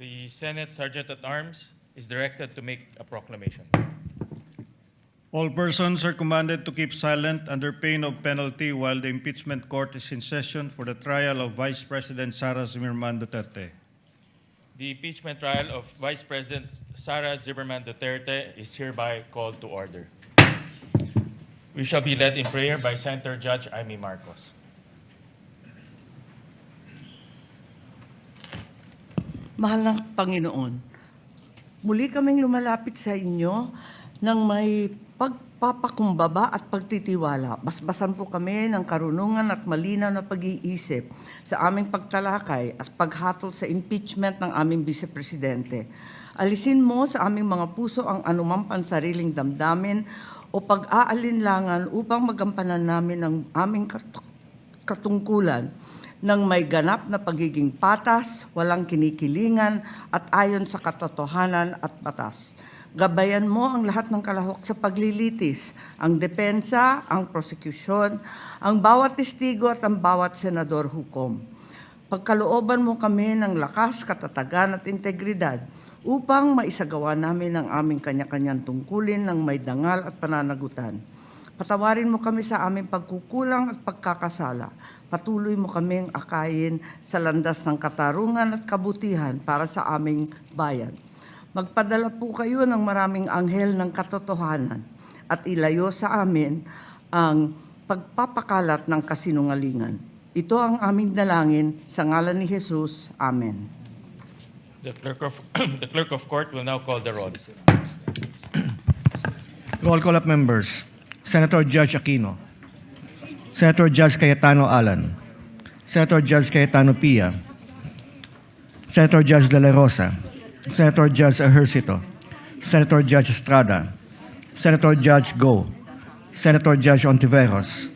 The Senate Sergeant at Arms is directed to make a proclamation. All persons are commanded to keep silent under pain of penalty while the impeachment court is in session for the trial of Vice President Sara Duterte. The impeachment trial of Vice President Sara Duterte is hereby called to order. We shall be led in prayer by Senator Judge Amy Marcos. Mahal ng Panginoon, muli kaming lumalapit sa inyo ng may pagpapakumbaba at pagtitiwala. Basbasan po kami ng karunungan at malinaw na pag-iisip sa aming pagtalakay at paghatol sa impeachment ng aming Vice Presidente. Alisin mo sa aming mga puso ang anumang pansariling damdamin o pag-aalinlangan upang magampanan namin ang aming katungkulan ng may ganap na pagiging patas, walang kinikilingan at ayon sa katotohanan at batas. Gabayan mo ang lahat ng kalahok sa paglilitis, ang depensa, ang prosekusyon, ang bawat testigo at ang bawat senador hukom. Pagkalooban mo kami ng lakas, katatagan at integridad upang maisagawa namin ang aming kanya-kanyang tungkulin ng may dangal at pananagutan. Patawarin mo kami sa aming pagkukulang at pagkakasala. Patuloy mo kaming akayin sa landas ng katarungan at kabutihan para sa aming bayan. Magpadala po kayo ng maraming anghel ng katotohanan at ilayo sa amin ang pagpapakalat ng kasinungalingan. Ito ang aming dalangin sa ngalan ni Jesus. Amen. The clerk of court will now call the roll. Roll call of members. Senator Judge Aquino. Senator Judge Cayetano Alan. Senator Judge Cayetano Pia. Senator Judge De La Rosa. Senator Judge Ejercito. Senator Judge Estrada. Senator Judge Go. Senator Judge Ontiveros.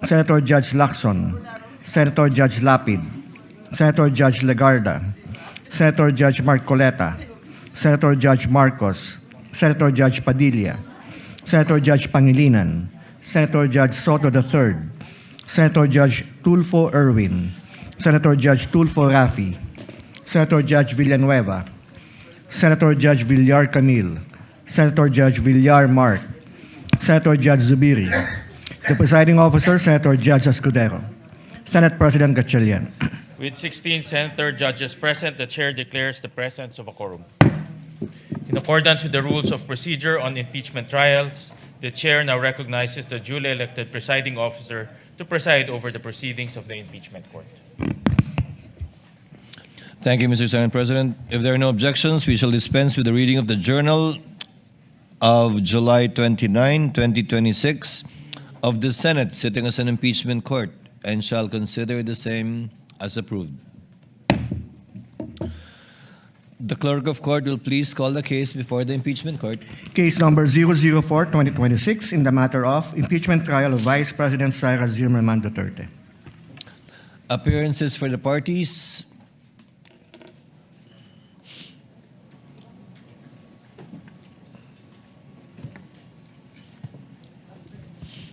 Senator Judge Lacson. Senator Judge Lapid. Senator Judge Legarda. Senator Judge Marcoleta. Senator Judge Marcos. Senator Judge Padilla. Senator Judge Pangilinan, Senator Judge Soto III, Senator Judge Tulfo Erwin, Senator Judge Tulfo Rafi, Senator Judge Villanueva, Senator Judge Villar Camille, Senator Judge Villar Mark, Senator Judge Zubiri, the presiding officer, Senator Judge Escudero, Senate President Gatchalian. With 16 senator judges present, the chair declares the presence of a quorum. In accordance with the rules of procedure on impeachment trials, the chair now recognizes the duly elected presiding officer to preside over the proceedings of the impeachment court. Thank you, Mr. Senate President. If there are no objections, we shall dispense with the reading of the Journal of July 29, 2026 of the Senate sitting as an impeachment court and shall consider the same as approved. The clerk of court will please call the case before the impeachment court. Case number 004-2026 in the matter of impeachment trial of Vice President Sara Duterte. Appearances for the parties.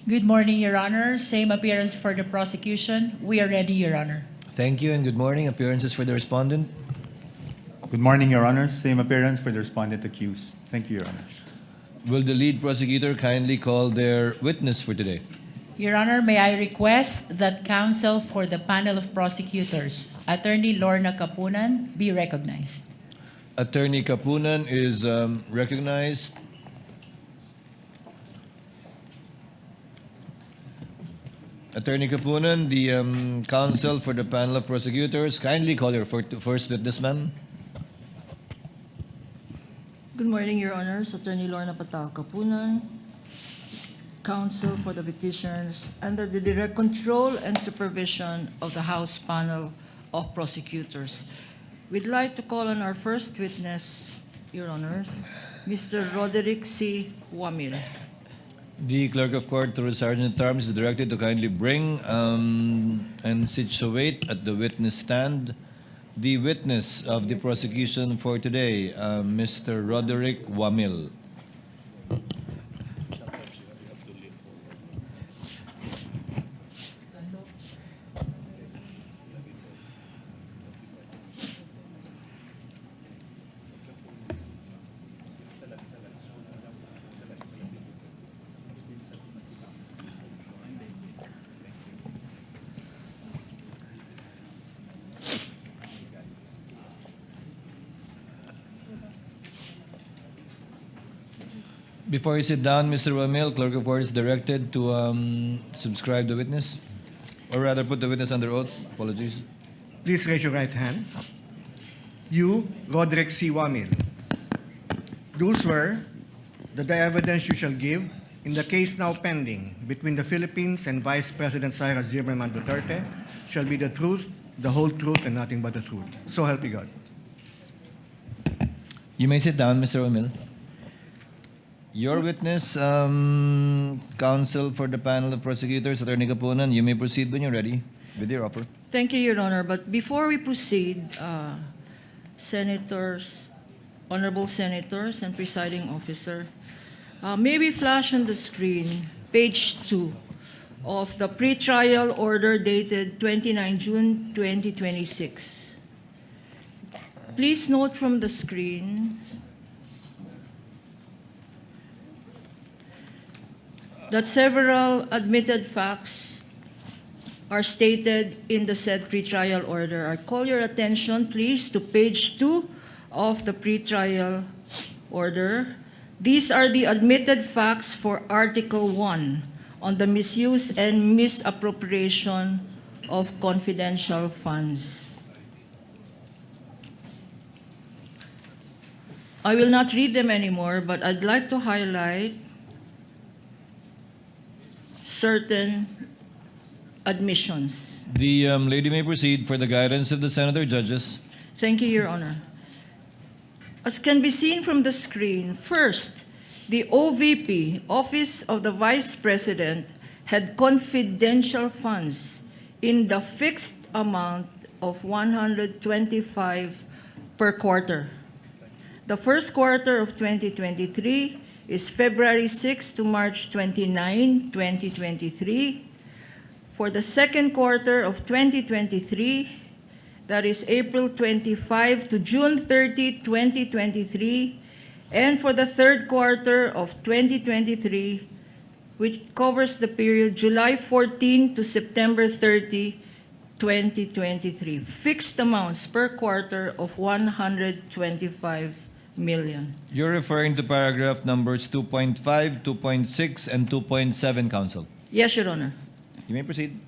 Good morning, Your Honor. Same appearance for the prosecution. We are ready, Your Honor. Thank you and good morning. Appearances for the respondent. Good morning, Your Honor. Same appearance for the respondent accused. Thank you, Your Honor. Will the lead prosecutor kindly call their witness for today? Your Honor, may I request that counsel for the panel of prosecutors, Attorney Lorna Kapunan, be recognized. Attorney Kapunan is recognized. Attorney Kapunan, the counsel for the panel of prosecutors, kindly call your first witness, ma'am. Good morning, Your Honors. Attorney Lorna Kapunan, counsel for the petitioners under the direct control and supervision of the House panel of prosecutors. We'd like to call on our first witness, Your Honors, Mr. Roderick C. Wamil. The clerk of court, through the Sergeant at Arms, is directed to kindly bring and situate at the witness stand the witness of the prosecution for today, Mr. Roderick Wamil. Before you sit down, Mr. Ramil, Clerk of Court is directed to subscribe the witness, or rather put the witness under oath. Apologies. Please raise your right hand. You, Roderick C. Wamil, do swear that the evidence you shall give in the case now pending between the Philippines and Vice President Sara Duterte shall be the truth, the whole truth, and nothing but the truth. So help you God. You may sit down, Mr. Ramil. Your witness, counsel for the panel of prosecutors, Attorney Kapunan, you may proceed when you're ready with your offer. Thank you, Your Honor. But before we proceed, senators, honorable senators, and presiding officer, may we flash on the screen page 2 of the pretrial order dated 29 June 2026. Please note from the screen that several admitted facts are stated in the said pretrial order. I call your attention, please, to page 2 of the pretrial order. These are the admitted facts for Article 1 on the misuse and misappropriation of confidential funds. I will not read them anymore, but I'd like to highlight certain admissions. The lady may proceed for the guidance of the senator judges. Thank you, Your Honor. As can be seen from the screen, first, the OVP, Office of the Vice President, had confidential funds in the fixed amount of 125 per quarter. The first quarter of 2023 is February 6 to March 29, 2023. For the second quarter of 2023, that is April 25 to June 30, 2023, and for the third quarter of 2023, which covers the period July 14 to September 30, 2023. Fixed amounts per quarter of 125 million. You're referring to paragraph numbers 2.5, 2.6, and 2.7, counsel. Yes, Your Honor. You may proceed.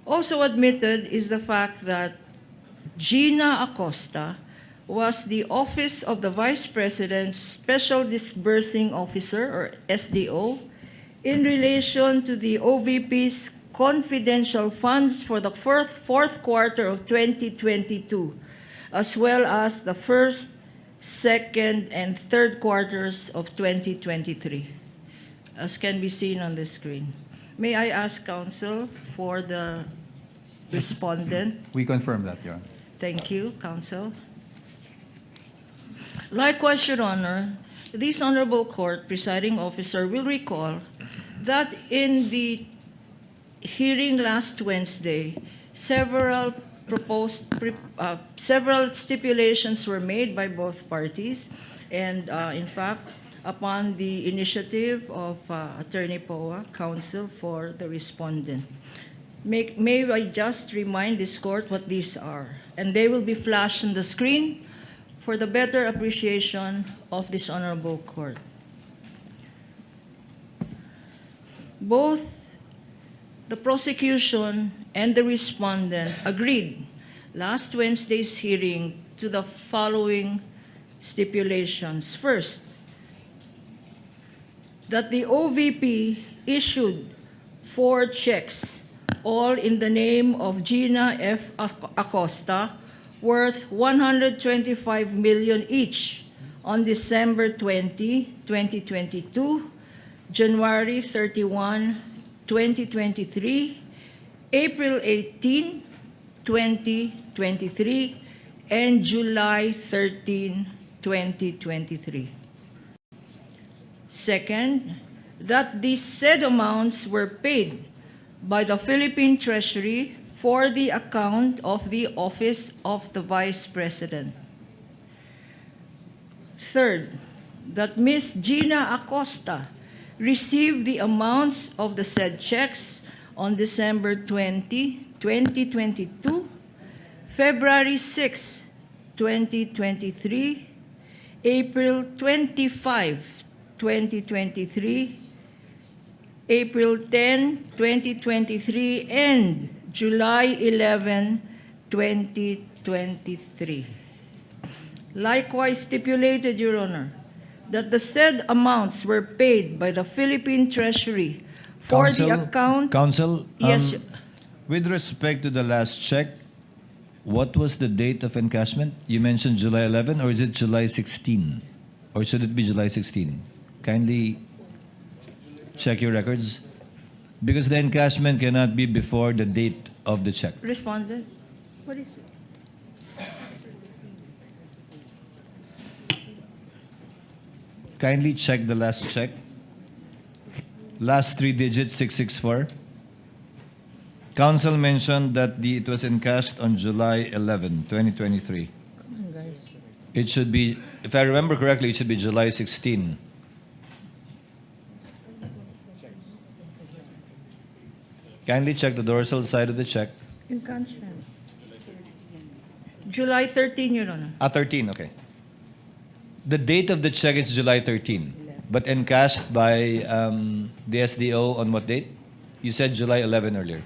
Also admitted is the fact that Gina Acosta was the Office of the Vice President's Special Disbursing Officer, or SDO, in relation to the OVP's confidential funds for the fourth quarter of 2022, as well as the first, second, and third quarters of 2023, as can be seen on the screen. May I ask counsel for the respondent? We confirm that, Your Honor. Thank you, counsel. Likewise, Your Honor, this honorable court presiding officer will recall that in the hearing last Wednesday, several stipulations were made by both parties, and in fact, upon the initiative of Attorney Poa, counsel for the respondent. May I just remind this court what these are, and they will be flashed on the screen for the better appreciation of this honorable court. Both the prosecution and the respondent agreed last Wednesday's hearing to the following stipulations. First, that the OVP issued 4 checks, all in the name of Gina F. Acosta, worth 125 million each on December 20, 2022, January 31, 2023, April 18, 2023, and July 13, 2023. Second, that these said amounts were paid by the Philippine Treasury for the account of the Office of the Vice President. Third, that Ms. Gina Acosta received the amounts of the said checks on December 20, 2022, February 6, 2023, April 25, 2023, April 10, 2023, and July 11, 2023. Likewise stipulated, Your Honor, that the said amounts were paid by the Philippine Treasury for the account. Counsel, Yes, with respect to the last check, what was the date of encashment? You mentioned July 11, or is it July 16? Or should it be July 16? Kindly check your records. Because the encashment cannot be before the date of the check. respondent. What is it? Kindly check the last check. Last 3 digits, 664. Counsel mentioned that it was encashed on July 11, 2023. Come on, guys. It should be, if I remember correctly, it should be July 16. Kindly check the dorsal side of the check. Encashment. July 13, Your Honor. 13, okay. The date of the check is July 13, but encashed by the SDO on what date? You said July 11 earlier.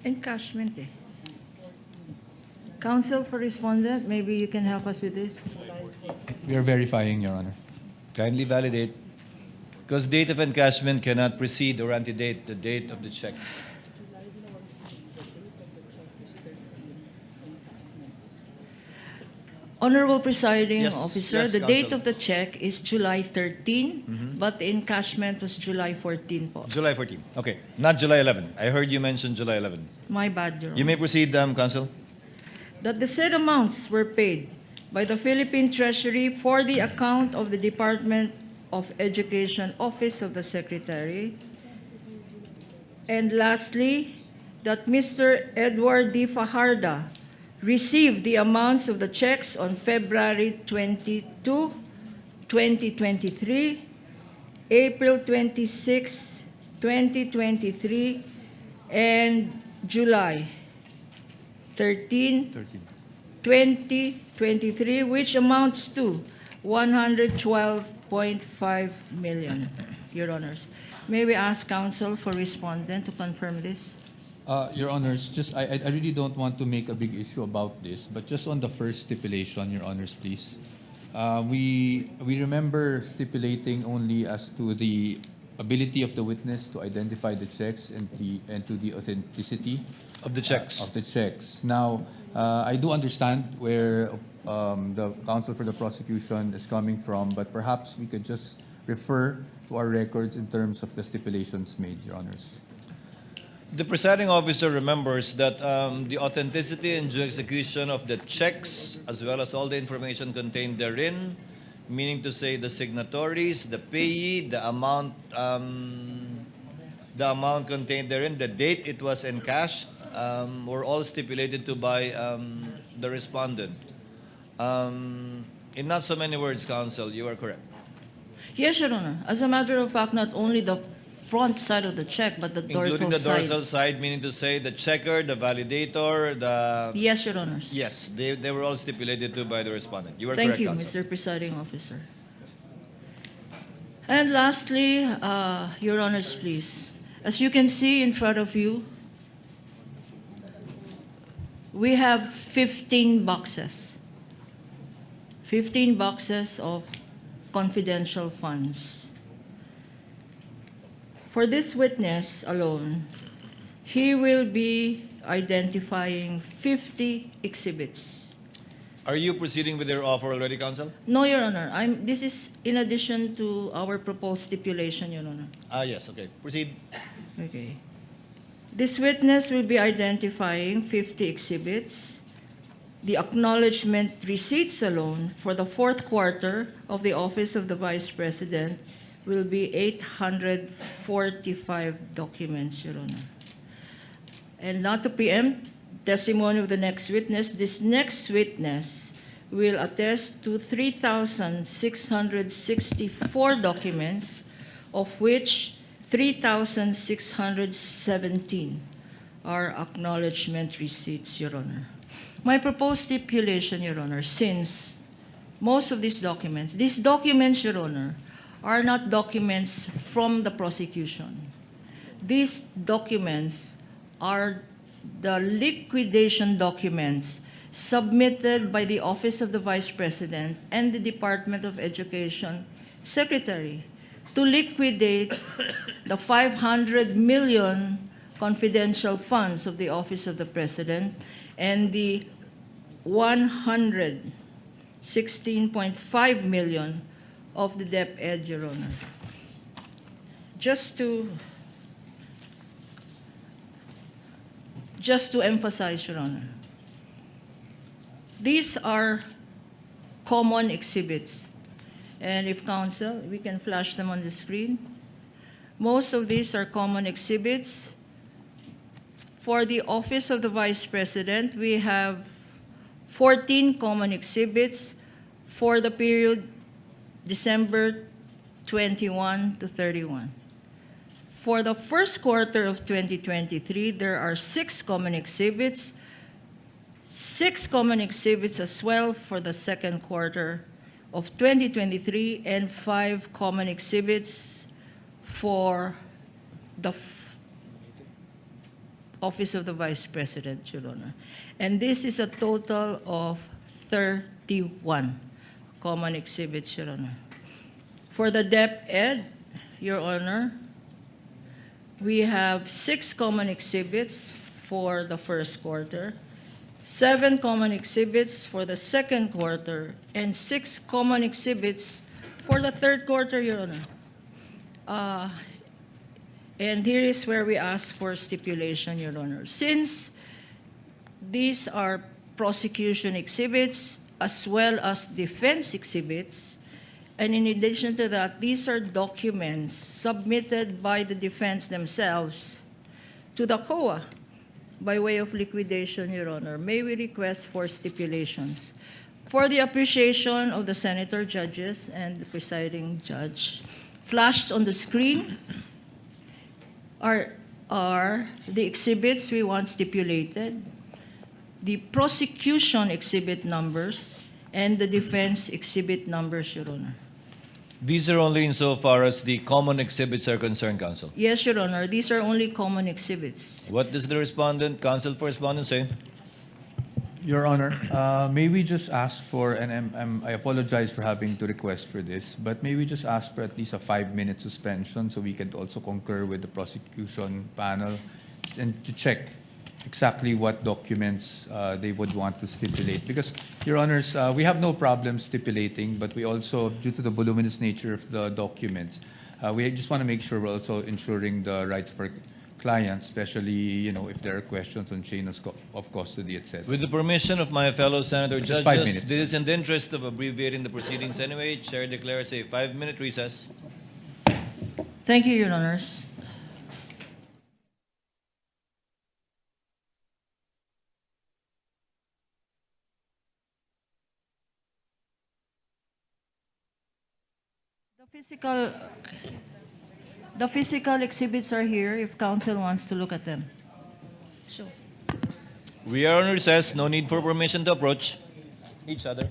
Encashment, eh. Counsel for respondent, maybe you can help us with this? We are verifying, Your Honor. Kindly validate. Because date of encashment cannot precede or antedate the date of the check. Honorable Presiding Yes, Officer, yes, the date Counsel. of the check is July 13, but the encashment was July 14 po. July 14. Okay, not July 11. I heard you mention July 11. My bad, Your Honor. You may proceed, Counsel. That the said amounts were paid by the Philippine Treasury for the account of the Department of Education Office of the Secretary. And lastly, that Mr. Edward D. Fajarda received the amounts of the checks on February 22, 2023, April 26, 2023, and July 13, 2023, which amounts to 112.5 million, Your Honors. May we ask counsel for respondent to confirm this? Your Honors, I really don't want to make a big issue about this, but just on the first stipulation, Your Honors, please. We remember stipulating only as to the ability of the witness to identify the checks and to the authenticity Of the checks. of the checks. Now, I do understand where the counsel for the prosecution is coming from, but perhaps we could just refer to our records in terms of the stipulations made, Your Honors. The presiding officer remembers that the authenticity and due execution of the checks, as well as all the information contained therein, meaning to say the signatories, the payee, the amount contained therein, the date it was encashed, were all stipulated to by the respondent. In not so many words, counsel, you are correct. Yes, Your Honor. As a matter of fact, not only the front side of the check, but the dorsal Including the side. dorsal side, meaning to say the checker, the validator, the... Yes, Your Honors. Yes, they were all stipulated to by the respondent. You are Thank correct, you, counsel. Mr. Presiding Officer. And lastly, Your Honors, please. As you can see in front of you, we have 15 boxes. 15 boxes of confidential funds. For this witness alone, he will be identifying 50 exhibits. Are you proceeding with your offer already, counsel? No, Your Honor. This is in addition to our proposed stipulation, Your Honor. Yes, okay. Proceed. Okay. This witness will be identifying 50 exhibits. The acknowledgement receipts alone for the fourth quarter of the Office of the Vice President will be 845 documents, Your Honor. And not to preempt testimony of the next witness, this next witness will attest to 3,664 documents, of which 3,617 are acknowledgement receipts, Your Honor. My proposed stipulation, Your Honor, since most of these documents, Your Honor, are not documents from the prosecution. These documents are the liquidation documents submitted by the Office of the Vice President and the Department of Education Secretary to liquidate the 500 million confidential funds of the Office of the President and the 116.5 million of the DepEd, Your Honor. Just to emphasize, Your Honor, these are common exhibits. And if counsel, we can flash them on the screen. Most of these are common exhibits. For the Office of the Vice President, we have 14 common exhibits for the period December 21 to 31. For the first quarter of 2023, there are 6 common exhibits, 6 common exhibits as well for the second quarter of 2023, and 5 common exhibits for the Office of the Vice President, Your Honor. And this is a total of 31 common exhibits, Your Honor. For the DepEd, Your Honor, we have 6 common exhibits for the first quarter, 7 common exhibits for the second quarter, and 6 common exhibits for the third quarter, Your Honor. And here is where we ask for stipulation, Your Honor. Since these are prosecution exhibits as well as defense exhibits, and in addition to that, these are documents submitted by the defense themselves to the COA by way of liquidation, Your Honor, may we request for stipulations. For the appreciation of the senator judges and the presiding judge, flashed on the screen are the exhibits we want stipulated, the prosecution exhibit numbers, and the defense exhibit numbers, Your Honor. These are only insofar as the common exhibits are concerned, counsel. Yes, Your Honor, these are only common exhibits. What does the respondent, counsel for respondent, say? Your Honor, may we just ask for, and I apologize for having to request for this, but may we just ask for at least a 5-minute suspension so we can also concur with the prosecution panel and to check exactly what documents they would want to stipulate. Because, Your Honors, we have no problem stipulating, but we also, due to the voluminous nature of the documents, we just want to make sure we're also ensuring the rights for clients, especially, if there are questions on chain of custody, etc. With the permission of my fellow senator Just 5 judges, minutes. this is in the interest of abbreviating the proceedings anyway. Chair declares a 5-minute recess. Thank you, Your Honors. The physical exhibits are here if counsel wants to look at them. Sure. We are on recess. No need for permission to approach each other.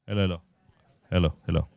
Hello, hello. Hello, hello.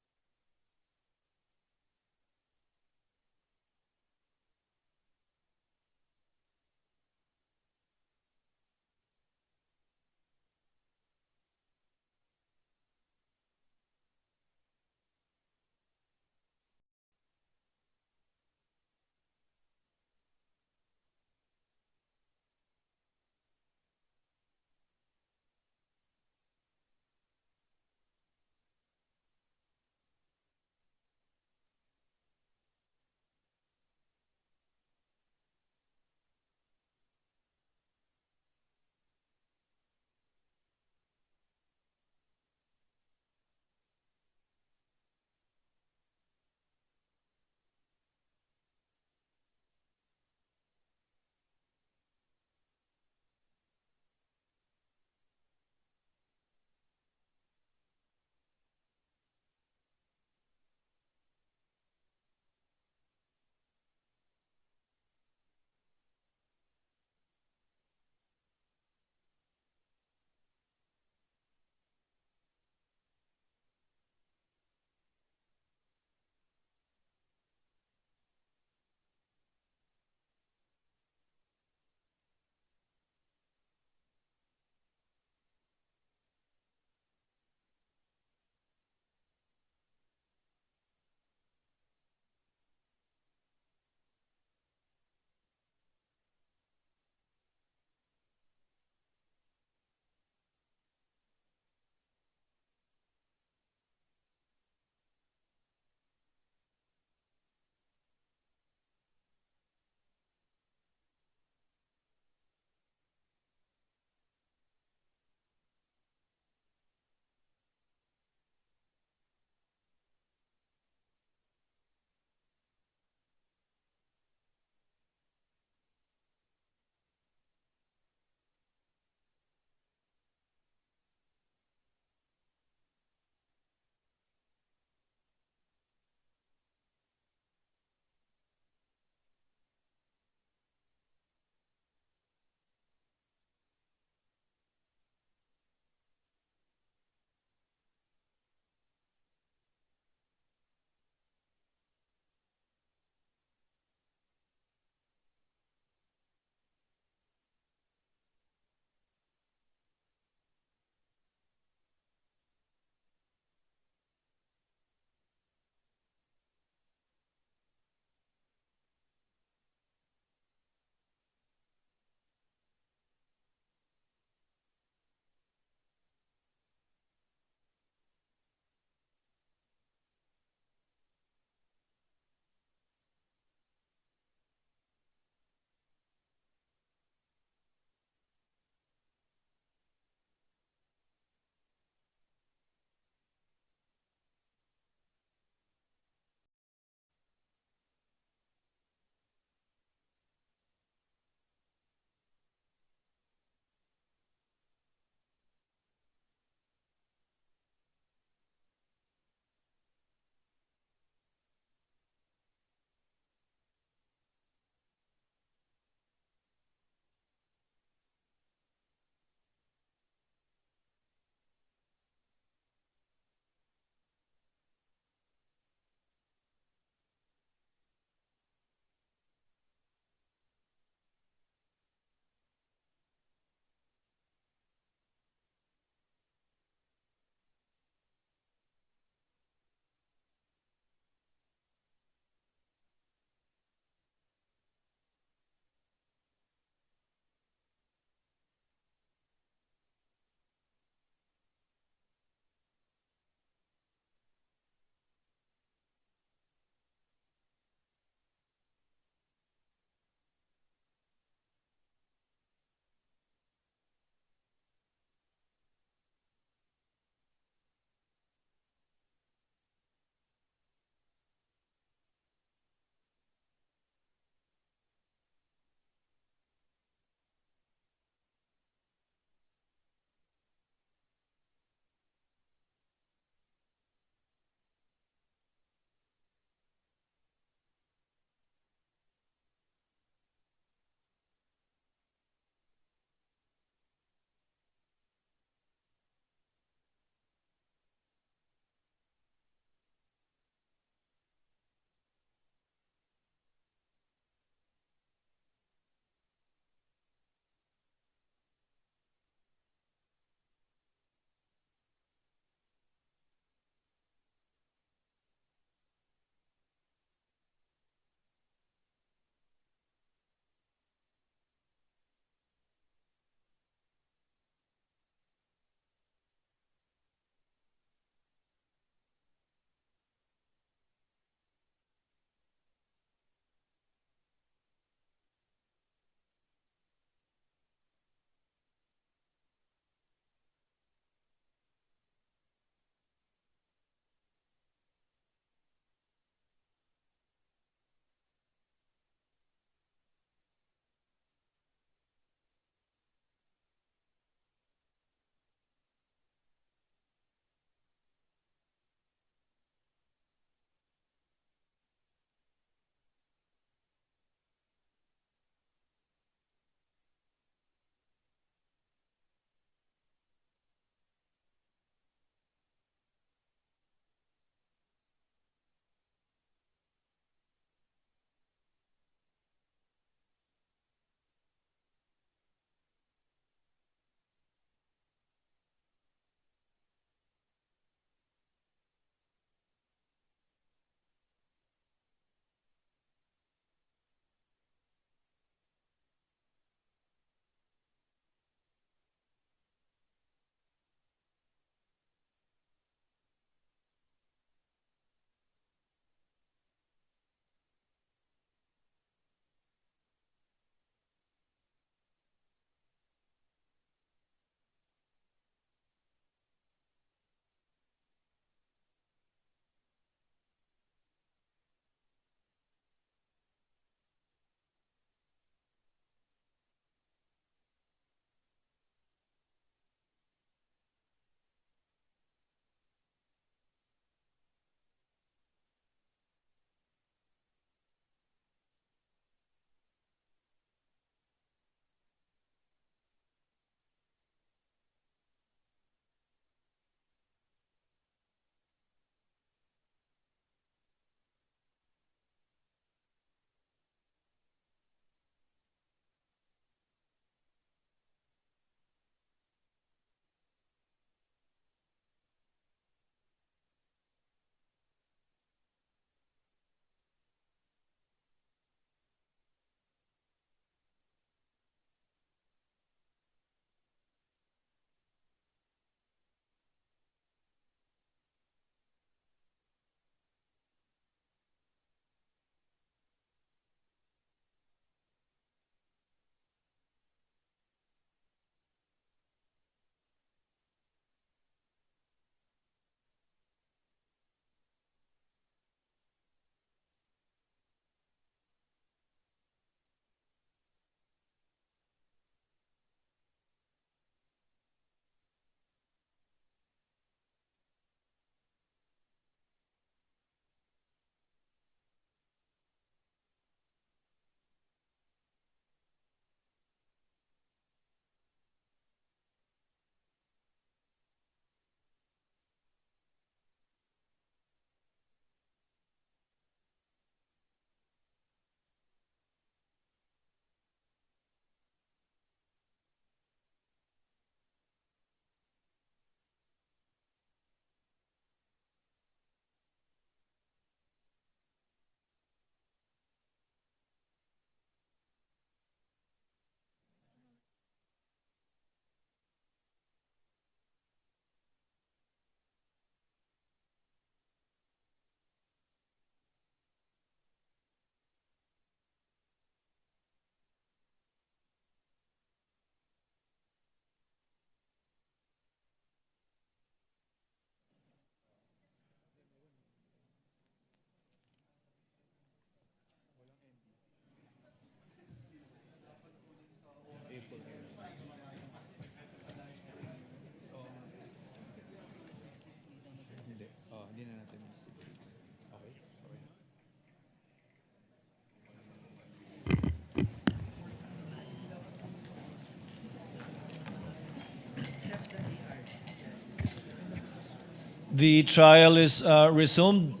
The trial is resumed.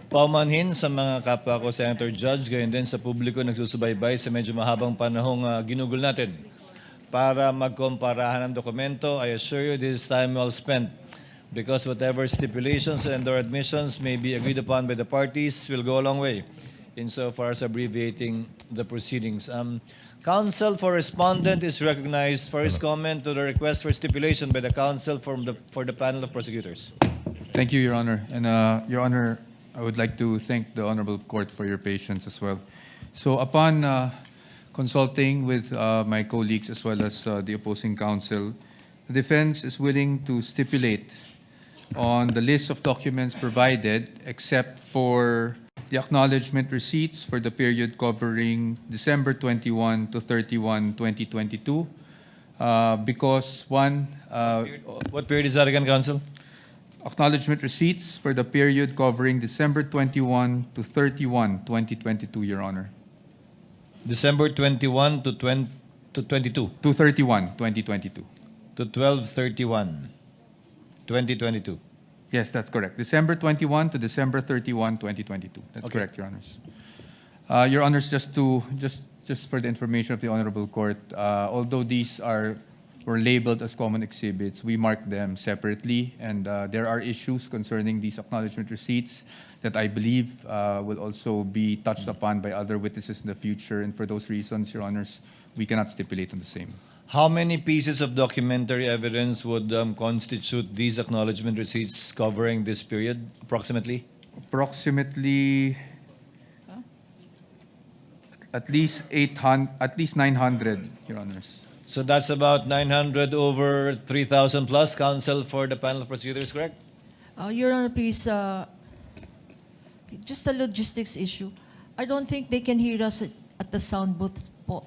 Paumanhin sa mga kapwa ko, Senator Judge, gayon din sa publiko nagsusubaybay sa medyo mahabang panahong ginugol natin para magkomparahan ng dokumento. I assure you this is time well spent because whatever stipulations and or admissions may be agreed upon by the parties will go a long way insofar as abbreviating the proceedings. Counsel for respondent is recognized for his comment to the request for stipulation by the counsel for the panel of prosecutors. Thank you, Your Honor. And Your Honor, I would like to thank the Honorable Court for your patience as well. So upon consulting with my colleagues as well as the opposing counsel, the defense is willing to stipulate on the list of documents provided except for the acknowledgement receipts for the period covering December 21 to 31, 2022. Because one, What period is that again, counsel? acknowledgement receipts for the period covering December 21 to 31, 2022, Your Honor. December 21 to 22 To 31, 2022. to 12/31, 2022. Yes, that's correct. December 21 to December 31, 2022. That's Okay. correct, Your Honors. Your Honors, just for the information of the Honorable Court, although these were labeled as common exhibits, we marked them separately, and there are issues concerning these acknowledgement receipts that I believe will also be touched upon by other witnesses in the future, and for those reasons, Your Honors, we cannot stipulate on the same. How many pieces of documentary evidence would constitute these acknowledgement receipts covering this period, approximately? Approximately at least 900, Your Honors. So that's about 900 over 3,000 plus, counsel for the panel of prosecutors, correct? Your Honor, please, just a logistics issue. I don't think they can hear us at the sound booth po.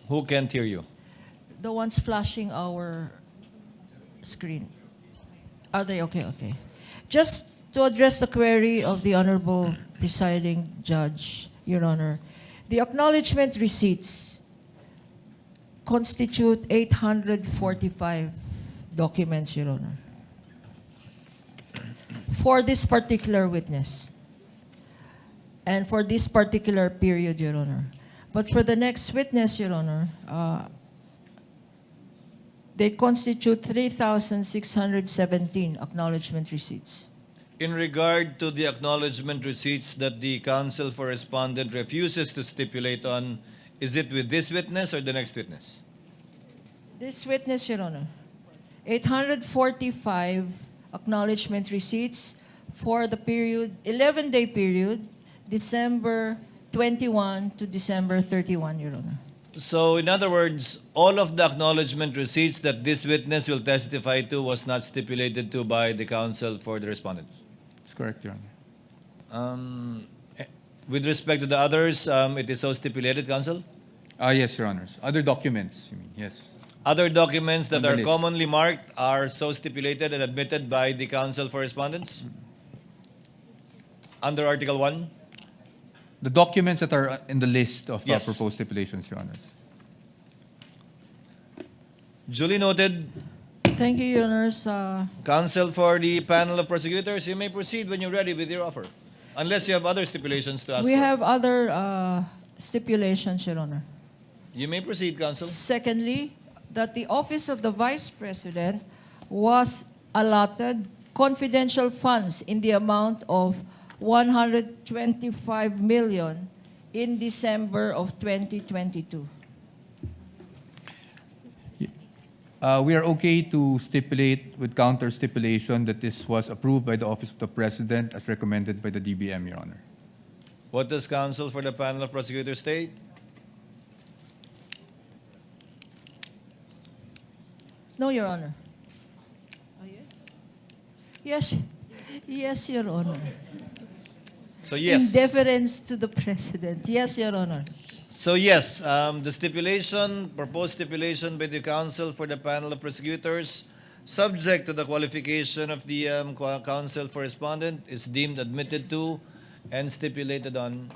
Who can't hear you? The ones flashing our screen. Are they okay? Okay. Just to address the query of the Honorable Presiding Judge, Your Honor, the acknowledgement receipts constitute 845 documents, Your Honor, for this particular witness and for this particular period, Your Honor. But for the next witness, Your Honor, they constitute 3,617 acknowledgement receipts. In regard to the acknowledgement receipts that the counsel for respondent refuses to stipulate on, is it with this witness or the next witness? This witness, Your Honor, 845 acknowledgement receipts for the period, 11-day period, December 21 to December 31, Your Honor. So, in other words, all of the acknowledgement receipts that this witness will testify to was not stipulated to by the counsel for the respondent. That's correct, Your Honor. With respect to the others, it is so stipulated, counsel? Yes, Your Honors. Other documents, you mean? Yes. Other documents that On the are list. commonly marked are so stipulated and admitted by the counsel for respondents? Under Article 1? The documents that are in the list of Yes. proposed stipulations, Your Honors. Duly noted. Thank you, Your Honors. Counsel for the panel of prosecutors, you may proceed when you're ready with your offer. Unless you have other stipulations to ask We for. have other stipulations, Your Honor. You may proceed, counsel. Secondly, that the office of the Vice President was allotted confidential funds in the amount of 125 million in December of 2022. We are okay to stipulate with counter stipulation that this was approved by the Office of the President as recommended by the DBM, Your Honor. What does counsel for the panel of prosecutors state? No, Your Honor. Yes. Yes, Your Honor. So yes. In deference to the President. Yes, Your Honor. So yes, the stipulation, proposed stipulation by the counsel for the panel of prosecutors, subject to the qualification of the counsel for respondent, is deemed admitted to and stipulated on.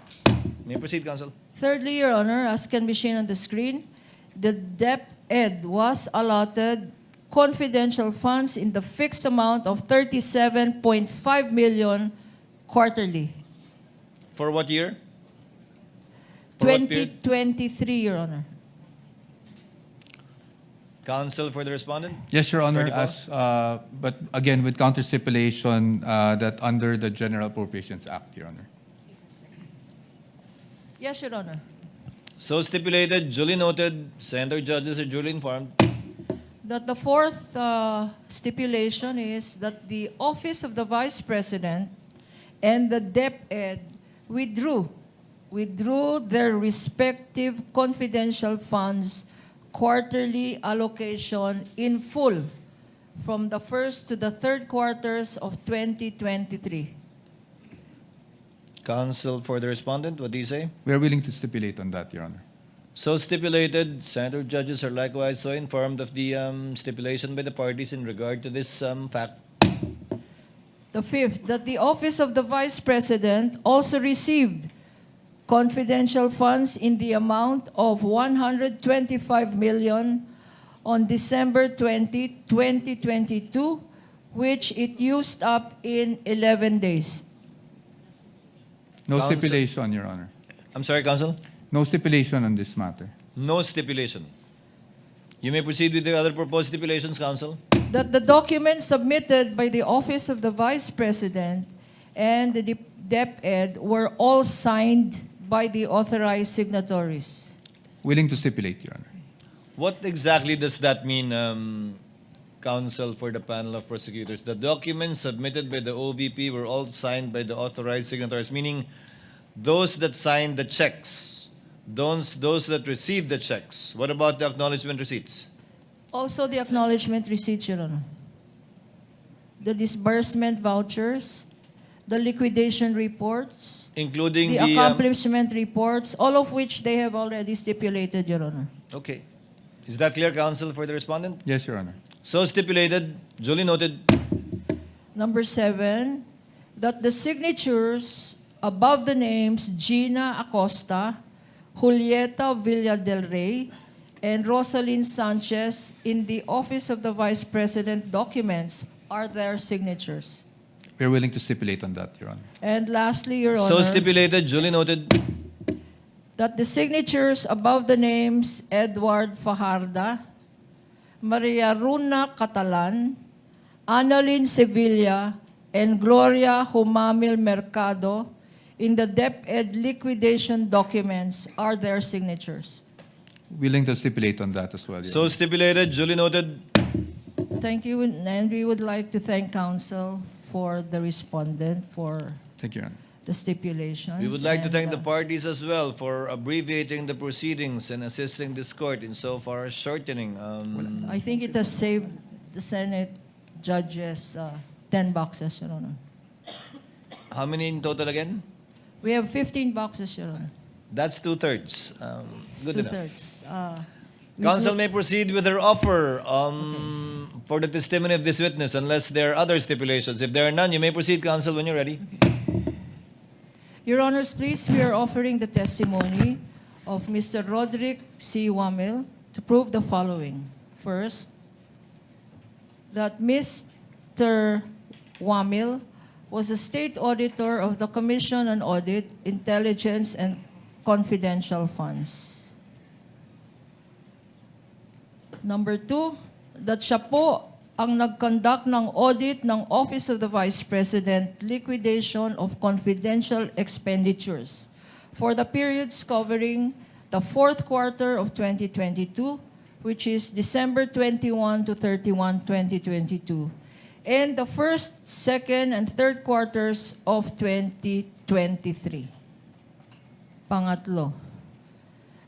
May proceed, counsel. Thirdly, Your Honor, as can be seen on the screen, the DepEd was allotted confidential funds in the fixed amount of 37.5 million quarterly. For what year? For what period? 2023, Your Honor. Counsel for the respondent? Yes, Your Honor. 34? But again, with counter stipulation that under the General Appropriations Act, Your Honor. Yes, Your Honor. So stipulated, duly noted, Senator judges are duly informed. That the fourth stipulation is that the Office of the Vice President and the DepEd withdrew their respective confidential funds quarterly allocation in full from the first to the third quarters of 2023. Counsel for the respondent, what do you say? We are willing to stipulate on that, Your Honor. So stipulated, Senator judges are likewise so informed of the stipulation by the parties in regard to this fact. The fifth, that the Office of the Vice President also received confidential funds in the amount of 125 million on December 20, 2022, which it used up in 11 days. No Counsel- stipulation, Your Honor. I'm sorry, Counsel? No stipulation on this matter. No stipulation. You may proceed with the other proposed stipulations, Counsel. That the documents submitted by the Office of the Vice President and the DepEd were all signed by the authorized signatories. Willing to stipulate, Your Honor. What exactly does that mean, Counsel for the panel of prosecutors? The documents submitted by the OVP were all signed by the authorized signatories, meaning those that signed the checks, those that received the checks. What about the acknowledgement receipts? Also the acknowledgement receipts, Your Honor. The disbursement vouchers, the liquidation reports, Including the the... accomplishment reports, all of which they have already stipulated, Your Honor. Okay. Is that clear, Counsel for the respondent? Yes, Your Honor. So stipulated, duly noted. Number 7, that the signatures above the names Gina Acosta, Julieta Villa del Rey, and Rosalyn Sanchez in the Office of the Vice President documents are their signatures. We are willing to stipulate on that, Your Honor. And lastly, Your So Honor, stipulated, duly noted. that the signatures above the names Edward Fajarda, Maria Runa Catalan, Annalyn Sevilla, and Gloria Humamil Mercado in the DepEd liquidation documents are their signatures. Willing to stipulate on that as well, Your So Honor. stipulated, duly noted. Thank you, and we would like to thank counsel for the respondent for Thank you, Your Honor. the stipulations. We would like to and, thank the parties as well for abbreviating the proceedings and assisting this court in so far as shortening. I think it has saved the Senate judges 10 boxes, Your Honor. How many in total again? We have 15 boxes, Your Honor. That's 2/3. It's Good enough. two-thirds. We Counsel do- may proceed with their offer for the testimony of this witness unless there are other stipulations. If there are none, you may proceed, Counsel, when you're ready. Your Honors, please, we are offering the testimony of Mr. Roderick C. Wamil to prove the following. First, that Mr. Wamil was a state auditor of the Commission on Audit, Intelligence, and Confidential Funds. Number 2, that siya po ang nag-conduct ng audit ng Office of the Vice President, liquidation of confidential expenditures for the periods covering the fourth quarter of 2022, which is December 21 to 31, 2022, and the first, second, and third quarters of 2023. Pangatlo,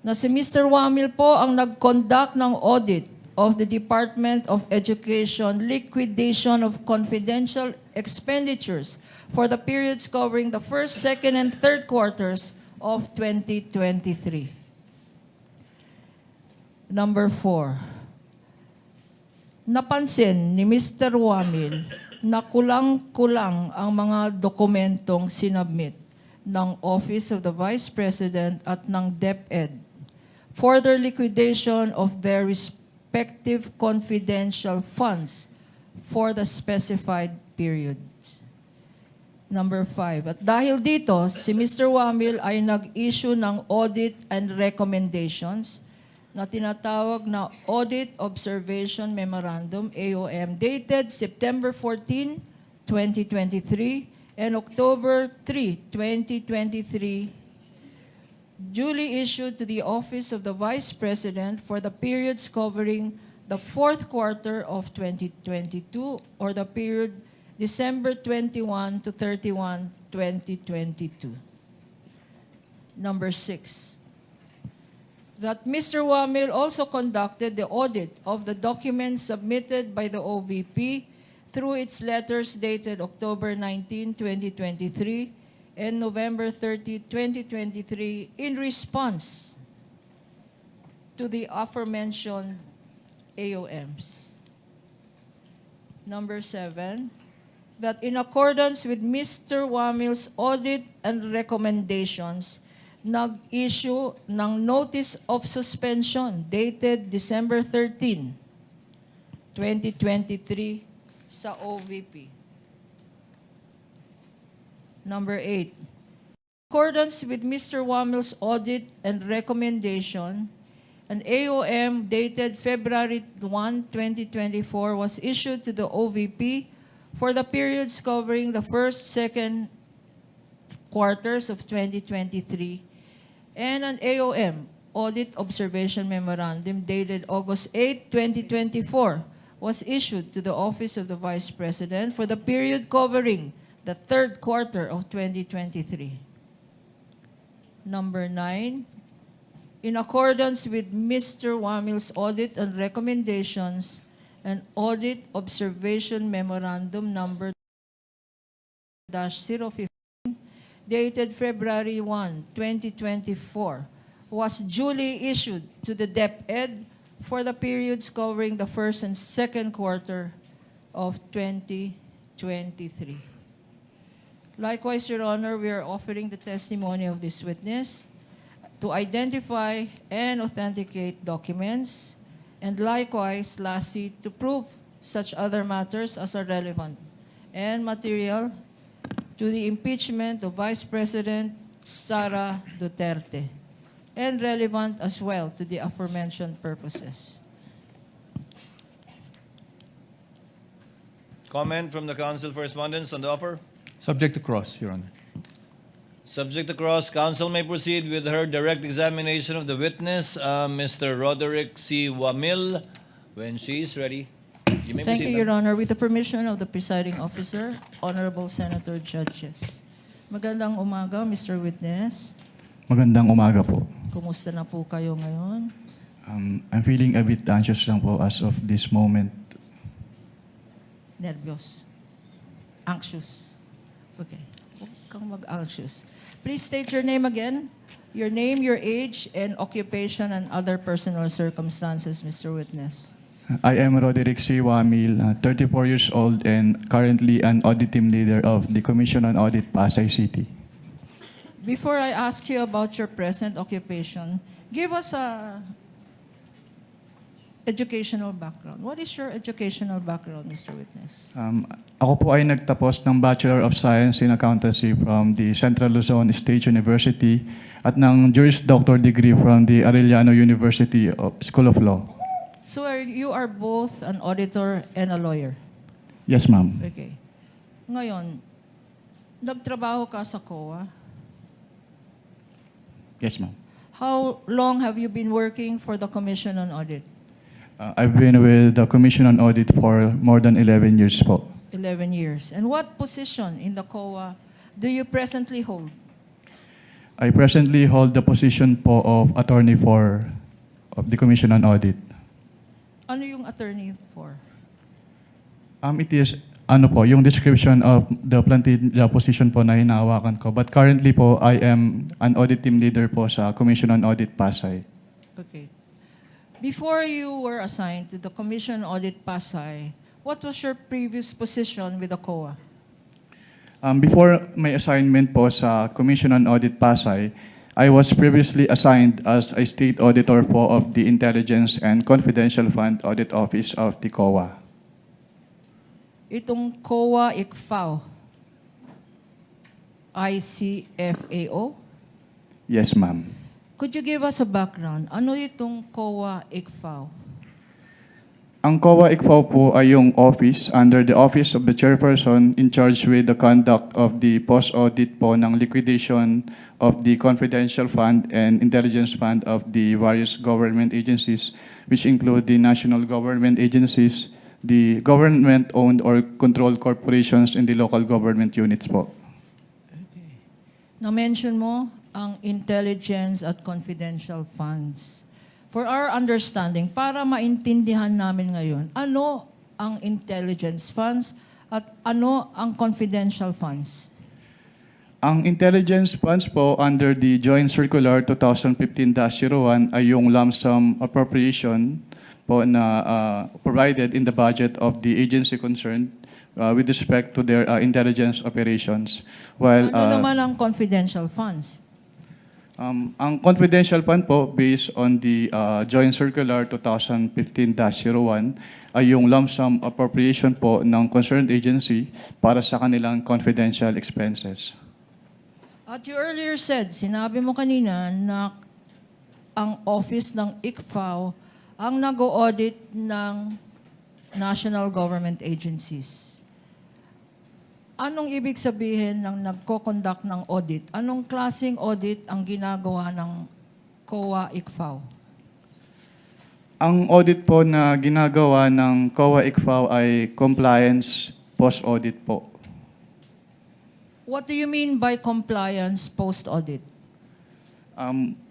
na si Mr. Wamil po ang nag-conduct ng audit of the Department of Education liquidation of confidential expenditures for the periods covering the first, second, and third quarters of 2023. Number 4, napansin ni Mr. Wamil na kulang-kulang ang mga dokumentong sinubmit ng Office of the Vice President at ng DepEd for their liquidation of their respective respective confidential funds for the specified period. Number 5. At dahil dito, si Mr. Wamil ay nag-issue ng audit and recommendations na tinatawag na Audit Observation Memorandum, AOM, dated September 14, 2023 and October 3, 2023, duly issued to the Office of the Vice President for the periods covering the fourth quarter of 2022 or the period December 21 to 31, 2022. Number 6, that Mr. Wamil also conducted the audit of the documents submitted by the OVP through its letters dated October 19, 2023 and November 30, 2023 in response to the aforementioned AOMs. Number 7, that in accordance with Mr. Wamil's audit and recommendations, nag-issue ng Notice of Suspension dated December 13, 2023 sa OVP. Number 8, in accordance with Mr. Wamil's audit and recommendation, an AOM dated February 1, 2024 was issued to the OVP for the periods covering the first, second quarters of 2023, and an AOM, Audit Observation Memorandum, dated August 8, 2024, was issued to the Office of the Vice President for the period covering the third quarter of 2023. Number 9, in accordance with Mr. Wamil's audit and recommendations, an Audit Observation Memorandum number -015 dated February 1, 2024 was duly issued to the DepEd for the periods covering the first and second quarter of 2023. Likewise, Your Honor, we are offering the testimony of this witness to identify and authenticate documents, and likewise, lastly, to prove such other matters as are relevant and material to the impeachment of Vice President Sara Duterte, and relevant as well to the aforementioned purposes. Comment from the council for respondents on the offer? Subject to cross, Your Honor. Subject to cross, council may proceed with her direct examination of the witness, Mr. Roderick C. Wamil, when she is ready. You may Thank proceed, you, Your ma'am. Honor. With the permission of the presiding officer, Honorable Senator Judges. Magandang umaga, Mr. Witness. Magandang umaga po. Kumusta na po kayo ngayon? I'm feeling a bit anxious lang po as of this moment. Nervyos. Anxious. Okay. Huwag kang mag-anxious. Please state your name again. Your name, your age, and occupation and other personal circumstances, Mr. Witness. I am Roderick C. Wamil, 34 years old and currently an audit team leader of the Commission on Audit, Pasay City. Before I ask you about your present occupation, give us a educational background. What is your educational background, Mr. Witness? Ako po ay nagtapos ng Bachelor of Science in Accountancy from the Central Luzon State University at ng Juris Doctor degree from the Arellano University School of Law. So you are both an auditor and a lawyer? Yes, ma'am. Okay. Ngayon, nagtrabaho ka sa COA. Yes, ma'am. How long have you been working for the Commission on Audit? I've been with the Commission on Audit for more than 11 years po. 11 years. And what position in the COA do you presently hold? I presently hold the position po of attorney of the Commission on Audit. Ano yung attorney for? It is yung description of the position po na hinahawakan ko. But currently po, I am an audit team leader po sa Commission on Audit Pasay. Okay. Before you were assigned to the Commission on Audit Pasay, what was your previous position with the COA? Before my assignment po sa Commission on Audit Pasay, I was previously assigned as a state auditor po of the Intelligence and Confidential Fund Audit Office of the COA. Itong COA ICFAO, ICFAO, Yes, ma'am. could you give us a background? Ano itong COA ICFAO? Ang COA ICFAO po ay yung office under the Office of the Chairperson in charge with the conduct of the post-audit po ng liquidation of the confidential fund and intelligence fund of the various government agencies, which include the national government agencies, the government-owned or controlled corporations, and the local government units po. Na-mention mo ang intelligence at confidential funds. For our understanding, para maintindihan namin ngayon, ano ang intelligence funds at ano ang confidential funds? Ang intelligence funds po under the Joint Circular 2015-01 ay yung lump sum appropriation po na provided in the budget of the agency concerned with respect to their intelligence operations. While Ano naman ang confidential funds? ang confidential fund po based on the Joint Circular 2015-01 ay yung lump sum appropriation po ng concerned agency para sa kanilang confidential expenses. At you earlier said, sinabi mo kanina na ang office ng ICFAO ang nag-audit ng national government agencies. Anong ibig sabihin ng nagko-conduct ng audit? Anong klaseng audit ang ginagawa ng COA ICFAO? Ang audit po na ginagawa ng COA ICFAO ay compliance post-audit po. What do you mean by compliance post-audit?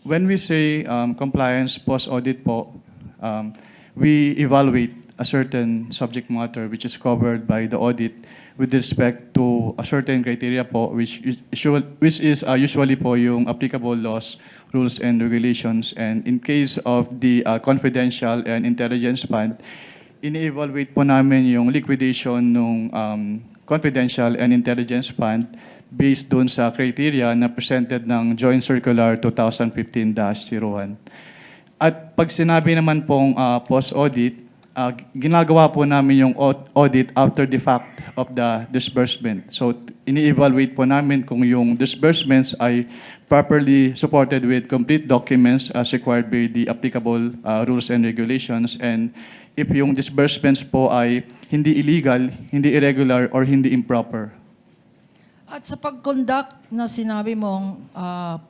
When we say compliance post-audit po, we evaluate a certain subject matter which is covered by the audit with respect to a certain criteria po which is usually po yung applicable laws, rules, and regulations. And in case of the confidential and intelligence fund, ini-evaluate po namin yung liquidation ng confidential and intelligence fund based dun sa criteria na presented ng Joint Circular 2015-01. At pag sinabi naman pong post-audit, ginagawa po namin yung audit after the fact of the disbursement. So, ini-evaluate po namin kung yung disbursements ay properly supported with complete documents as required by the applicable rules and regulations, and if yung disbursements po ay hindi illegal, hindi irregular, or hindi improper. At sa pag-conduct na sinabi mong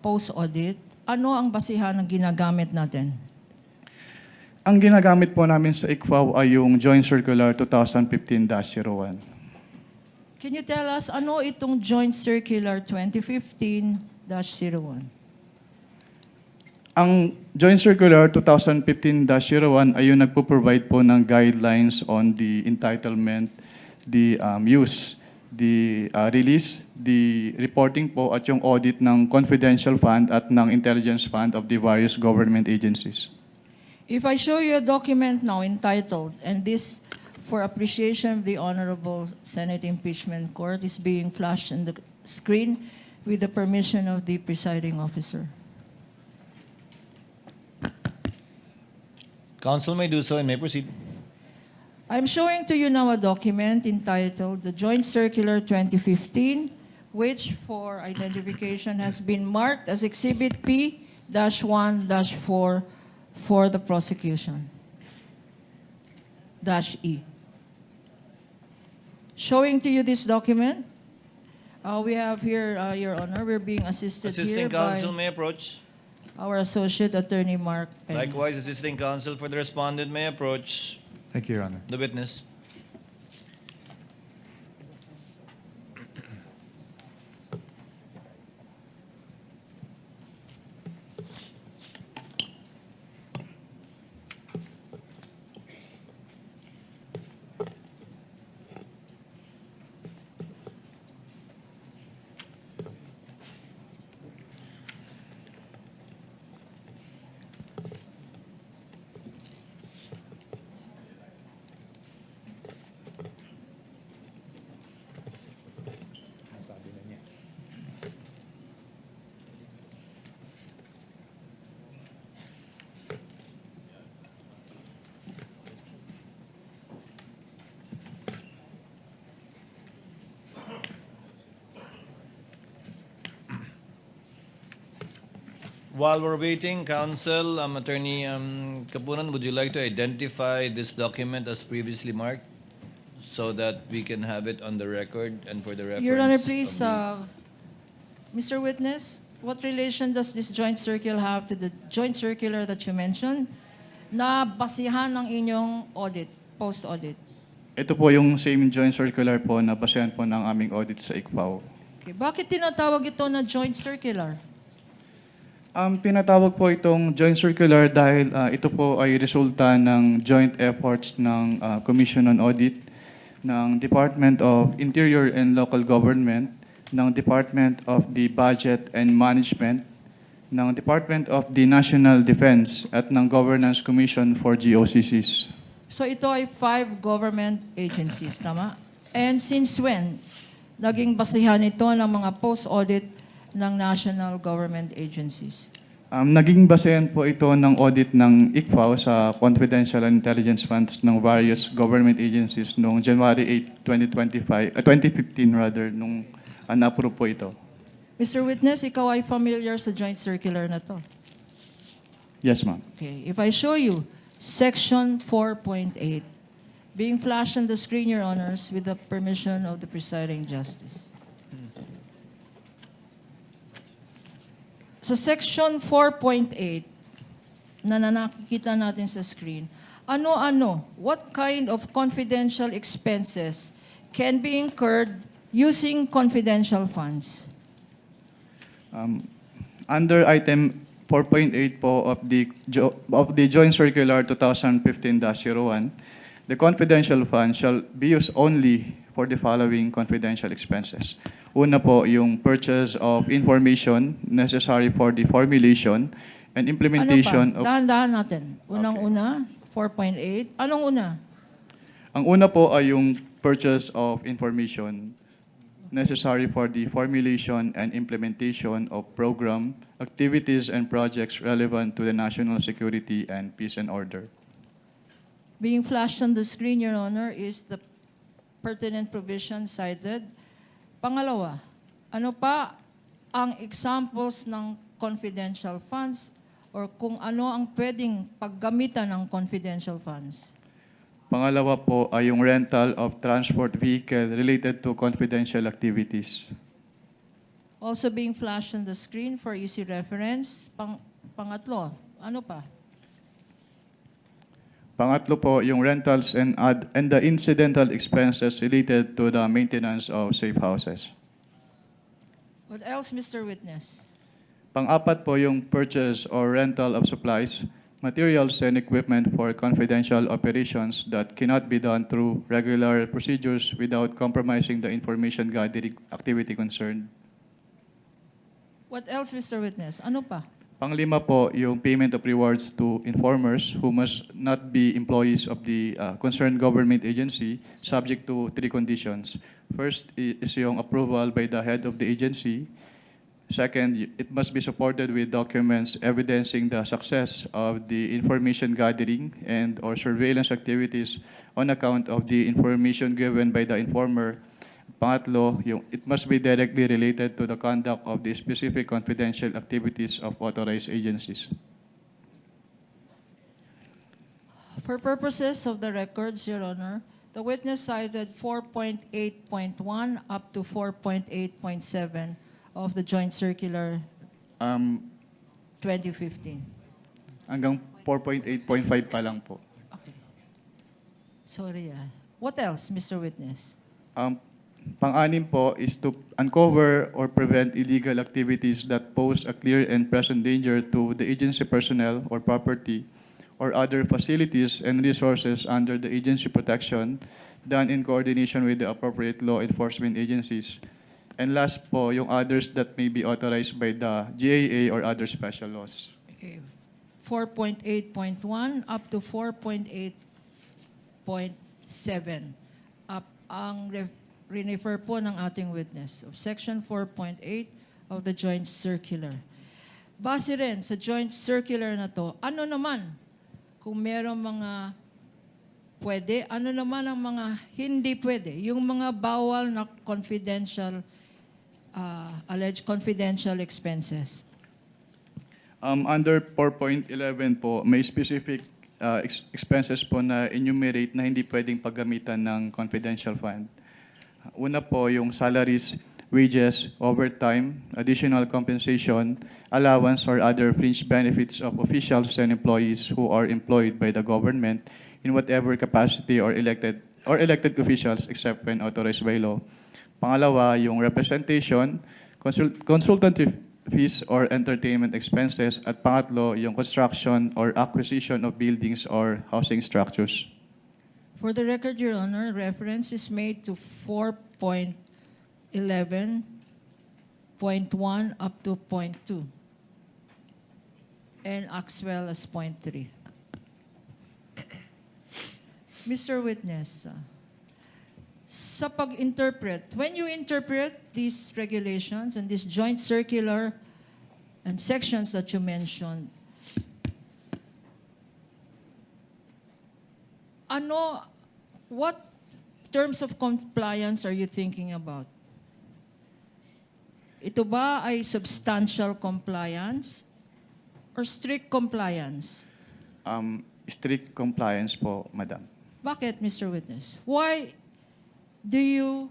post-audit, ano ang basihan ng ginagamit natin? Ang ginagamit po namin sa ICFAO ay yung Joint Circular 2015-01. Can you tell us ano itong Joint Circular 2015-01? Ang Joint Circular 2015-01 ay yung nagpo-provide po ng guidelines on the entitlement, the use, the release, the reporting po at yung audit ng confidential fund at ng intelligence fund of the various government agencies. If I show you a document now entitled, and this for appreciation of the Honorable Senate Impeachment Court is being flashed on the screen with the permission of the presiding officer. Council may do so and may proceed. I'm showing to you now a document entitled the Joint Circular 2015, which for identification has been marked as Exhibit P-1-4 for the prosecution. -E. Showing to you this document, we have here, Your Honor, we're being assisted Assisting here by counsel may approach. our Associate Attorney Mark Penny. Likewise, assisting counsel for the respondent may approach Thank you, Your Honor. the witness. While we're waiting, Counsel, Attorney Kapunan, would you like to identify this document as previously marked so that we can have it on the record and for the reference? Your Honor, of please, the- Mr. Witness, what relation does this joint circular have to the joint circular that you mentioned na basihan ng inyong audit, post-audit? Ito po yung same joint circular po na basehan po ng aming audit sa ICFAO. Okay. Bakit tinatawag ito na joint circular? Tinatawag po itong joint circular dahil ito po ay resulta ng joint efforts ng Commission on Audit, ng Department of Interior and Local Government, ng Department of the Budget and Management, ng Department of the National Defense at ng Governance Commission for GOCCs. So ito ay 5 government agencies, tama? And since when naging basihan ito ng mga post-audit ng national government agencies? Naging basehan po ito ng audit ng ICFAO sa confidential and intelligence funds ng various government agencies noong January 8, 2015 rather, nung na-approve po ito. Mr. Witness, ikaw ay familiar sa joint circular na to? Yes, ma'am. Okay. If I show you Section 4.8, being flashed on the screen, Your Honors, with the permission of the presiding justice. Sa Section 4.8 na nakikita natin sa screen, what kind of confidential expenses can be incurred using confidential funds? Under item 4.8 po of the Joint Circular 2015-01, the confidential fund shall be used only for the following confidential expenses. Una po, yung purchase of information necessary for the formulation and implementation Ano pa? of... Dahan-dahan natin. Unang-una, 4.8. Anong una? Ang una po ay yung purchase of information necessary for the formulation and implementation of program, activities, and projects relevant to the national security and peace and order. Being flashed on the screen, Your Honor, is the pertinent provision cited. Pangalawa, ano pa ang examples ng confidential funds or kung ano ang pwedeng paggamitan ng confidential funds? Pangalawa po ay yung rental of transport vehicle related to confidential activities. Also being flashed on the screen for easy reference. Pangatlo, ano pa? Pangatlo po, yung rentals and the incidental expenses related to the maintenance of safe houses. What else, Mr. Witness? Pang-apat po, yung purchase or rental of supplies, materials, and equipment for confidential operations that cannot be done through regular procedures without compromising the information gathering activity concerned. What else, Mr. Witness? Ano pa? Panglima po, yung payment of rewards to informers who must not be employees of the concerned government agency, subject to 3 conditions. First is yung approval by the head of the agency. Second, it must be supported with documents evidencing the success of the information gathering and or surveillance activities on account of the information given by the informer. Pangatlo, it must be directly related to the conduct of the specific confidential activities of authorized agencies. For purposes of the records, Your Honor, the witness cited 4.8.1 up to 4.8.7 of the Joint Circular 2015. Hanggang 4.8.5 pa lang po. Okay. Sorry. What else, Mr. Witness? Pang-anim po is to uncover or prevent illegal activities that pose a clear and present danger to the agency personnel or property or other facilities and resources under the agency protection done in coordination with the appropriate law enforcement agencies. And last po, yung others that may be authorized by the GAA or other special laws. Okay. 4.8.1 up to 4.8.7. Ang refer po ng ating witness of Section 4.8 of the Joint Circular. Base rin sa Joint Circular na to, ano naman kung merong mga pwede, ano naman ang mga hindi pwede, yung mga bawal na confidential, alleged confidential expenses? Under 4.11 po, may specific expenses po na enumerate na hindi pwedeng paggamitan ng confidential fund. Una po yung salaries, wages, overtime, additional compensation, allowance or other fringe benefits of officials and employees who are employed by the government in whatever capacity or elected officials except when authorized by law. Pangalawa, yung representation, consultative fees or entertainment expenses. At pangatlo, yung construction or acquisition of buildings or housing structures. For the record, Your Honor, reference is made to 4.11.1 up to .2 and as well as .3. Mr. Witness, sa pag-interpret, when you interpret these regulations and this joint circular and sections that you mentioned, what terms of compliance are you thinking about? Ito ba ay substantial compliance or strict compliance? Strict compliance po, Madam. Bakit, Mr. Witness? Why do you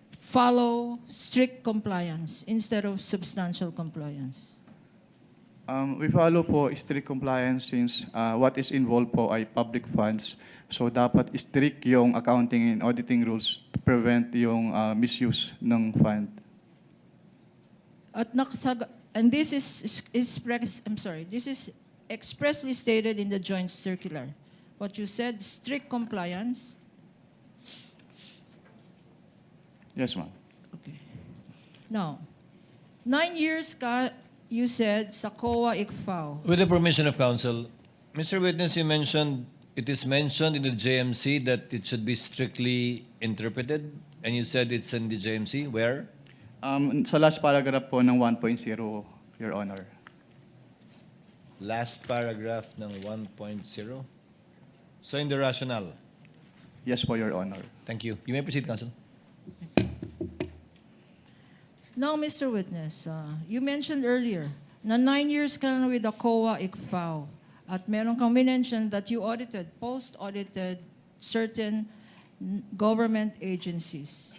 follow strict compliance instead of substantial compliance? We follow po strict compliance since what is involved po ay public funds. So dapat strict yung accounting and auditing rules to prevent yung misuse ng fund. At and this is expressly stated in the joint circular. What you said, strict compliance. Yes, ma'am. Okay. Now, 9 years you said sa COA ICFAO. With the permission of counsel, Mr. Witness, it is mentioned in the JMC that it should be strictly interpreted, and you said it's in the JMC. Where? Sa last paragraph po ng 1.0, Your Honor. Last paragraph ng 1.0. So in the rationale. Yes po, Your Honor. Thank you. You may proceed, counsel. Now, Mr. Witness, you mentioned earlier na 9 years ka na with the COA ICFAO at meron kang mentioned that you post-audited certain government agencies.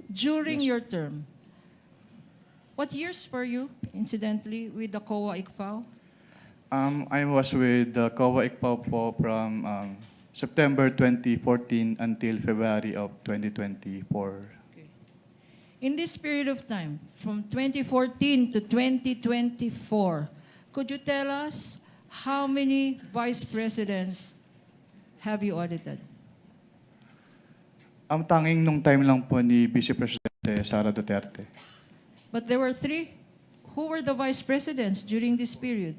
During your term, what years were you, incidentally, with the COA ICFAO? I was with the COA ICFAO po from September 2014 until February of 2024. Okay. In this period of time, from 2014 to 2024, could you tell us how many vice presidents have you audited? Ang tanging nung time lang po ni Vice President Sara Duterte. But there were 3. Who were the vice presidents during this period?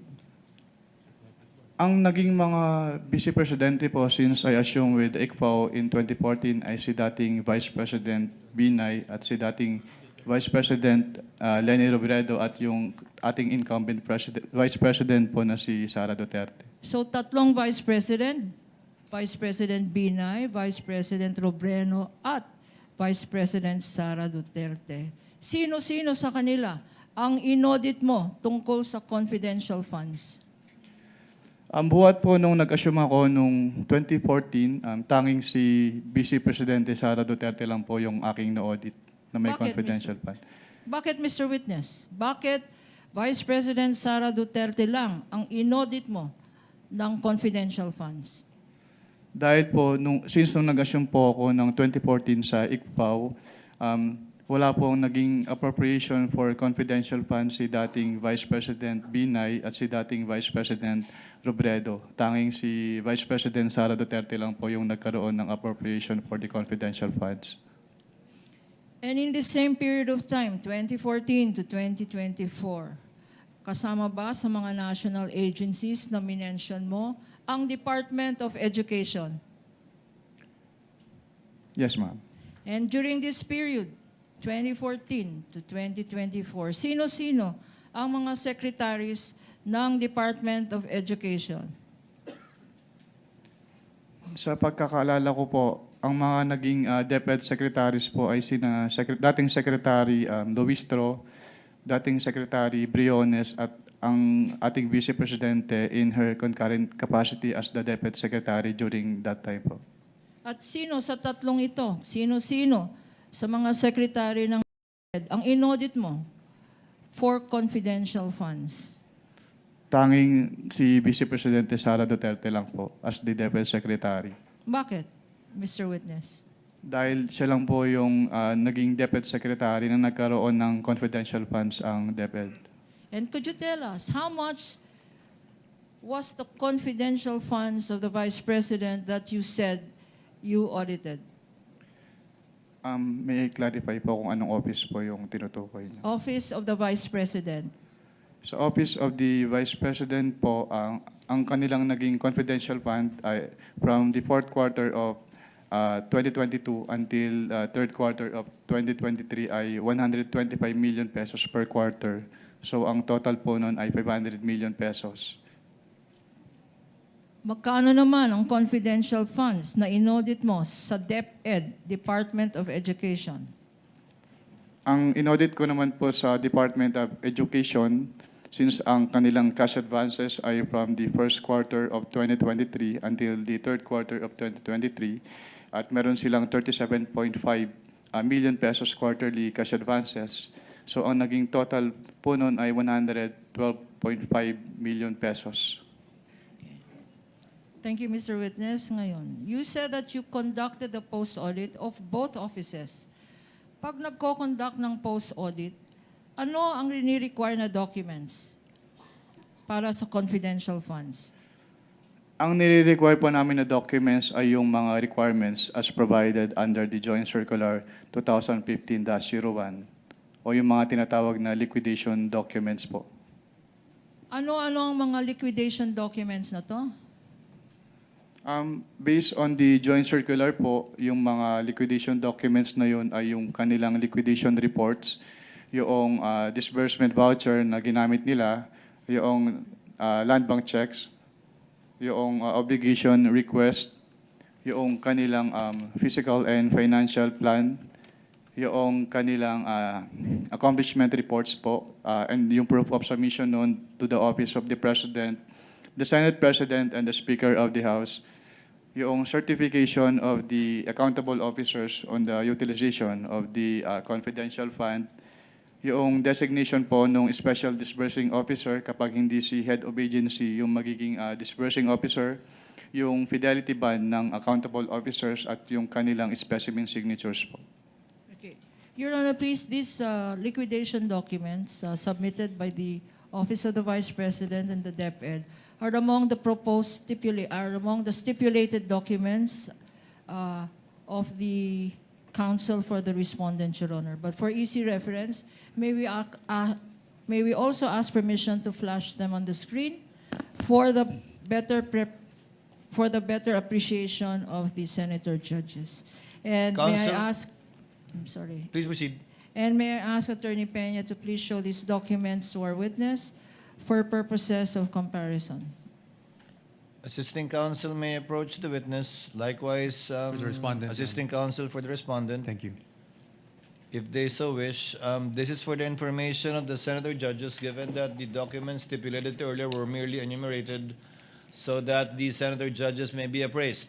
Ang naging mga Vice Presidente po since I assumed with ICFAO in 2014 ay si dating Vice President Binay at si dating Vice President Leni Robredo at yung ating incumbent Vice President po na si Sara Duterte. So 3 vice president, Vice President Binay, Vice President Robredo at Vice President Sara Duterte. Sino-sino sa kanila ang inaudit mo tungkol sa confidential funds? Ang buhat po nung nag-assume ako nung 2014, tanging si Vice Presidente Sara Duterte lang po yung aking na-audit na may Bakit, confidential fund. Bakit, Mr. Witness? Bakit Vice President Sara Duterte lang ang inaudit mo ng confidential funds? Dahil po, since nung nag-assume po ako ng 2014 sa ICFAO, wala pong naging appropriation for confidential funds si dating Vice President Binay at si dating Vice President Robredo. Tanging si Vice President Sara Duterte lang po yung nagkaroon ng appropriation for the confidential funds. And in the same period of time, 2014 to 2024, kasama ba sa mga national agencies na minention mo ang Department of Education? Yes, ma'am. And during this period, 2014 to 2024, sino-sino ang mga secretaries ng Department of Education? Sa pagkakaalala ko po, ang mga naging DepEd secretaries po ay dating Secretary Luistro, dating Secretary Briones at ang ating Vice Presidente in her concurrent capacity as the DepEd Secretary during that time po. At sino sa tatlong ito, sino-sino sa mga secretary ng DepEd ang inaudit mo for confidential funds? Tanging si Vice Presidente Sara Duterte lang po as the DepEd Secretary. Bakit, Mr. Witness? Dahil siya lang po yung naging DepEd Secretary na nagkaroon ng confidential funds ang DepEd. And could you tell us how much was the confidential funds of the Vice President that you said you audited? May I clarify po kung anong office po yung tinutukoy niyo? Office of the Vice President. Sa Office of the Vice President po, ang kanilang naging confidential fund ay from the fourth quarter of 2022 until third quarter of 2023 ay 125 million pesos per quarter. So ang total po nun ay 500 million pesos. Magkano naman ang confidential funds na inaudit mo sa DepEd, Department of Education? Ang inaudit ko naman po sa Department of Education, since ang kanilang cash advances ay from the first quarter of 2023 until the third quarter of 2023, at meron silang 37.5 million pesos quarterly cash advances. So ang naging total po nun ay 112.5 million pesos. Thank you, Mr. Witness. Ngayon, you said that you conducted the post-audit of both offices. Pag nagko-conduct ng post-audit, ano ang rini-require na documents para sa confidential funds? Ang nire-require po namin na documents ay yung mga requirements as provided under the Joint Circular 2015-01 o yung mga tinatawag na liquidation documents po. Ano-ano ang mga liquidation documents na to? Based on the Joint Circular po, yung mga liquidation documents na yun ay yung kanilang liquidation reports, yung disbursement voucher na ginamit nila, yung land bank checks, yung obligation request, yung kanilang physical and financial plan, yung kanilang accomplishment reports po, and yung proof of submission known to the Office of the President, the Senate President, and the Speaker of the House, yung certification of the accountable officers on the utilization of the confidential fund, yung designation po ng special disbursing officer kapag hindi si head of agency yung magiging disbursing officer, yung fidelity bond ng accountable officers at yung kanilang specimen signatures po. Okay. Your Honor, please, these liquidation documents submitted by the Office of the Vice President and the DepEd are among the stipulated documents of the counsel for the respondent, Your Honor. But for easy reference, may we also ask permission to flash them on the screen for the better appreciation of the senator judges. And may Counsel? I ask, I'm sorry. Please proceed. And may I ask Attorney Peña to please show these documents to our witness for purposes of comparison. Assisting counsel may approach the witness. Likewise, the respondent, assisting counsel for the respondent. Thank you. If they so wish, this is for the information of the senator judges, given that the documents stipulated earlier were merely enumerated so that the senator judges may be appraised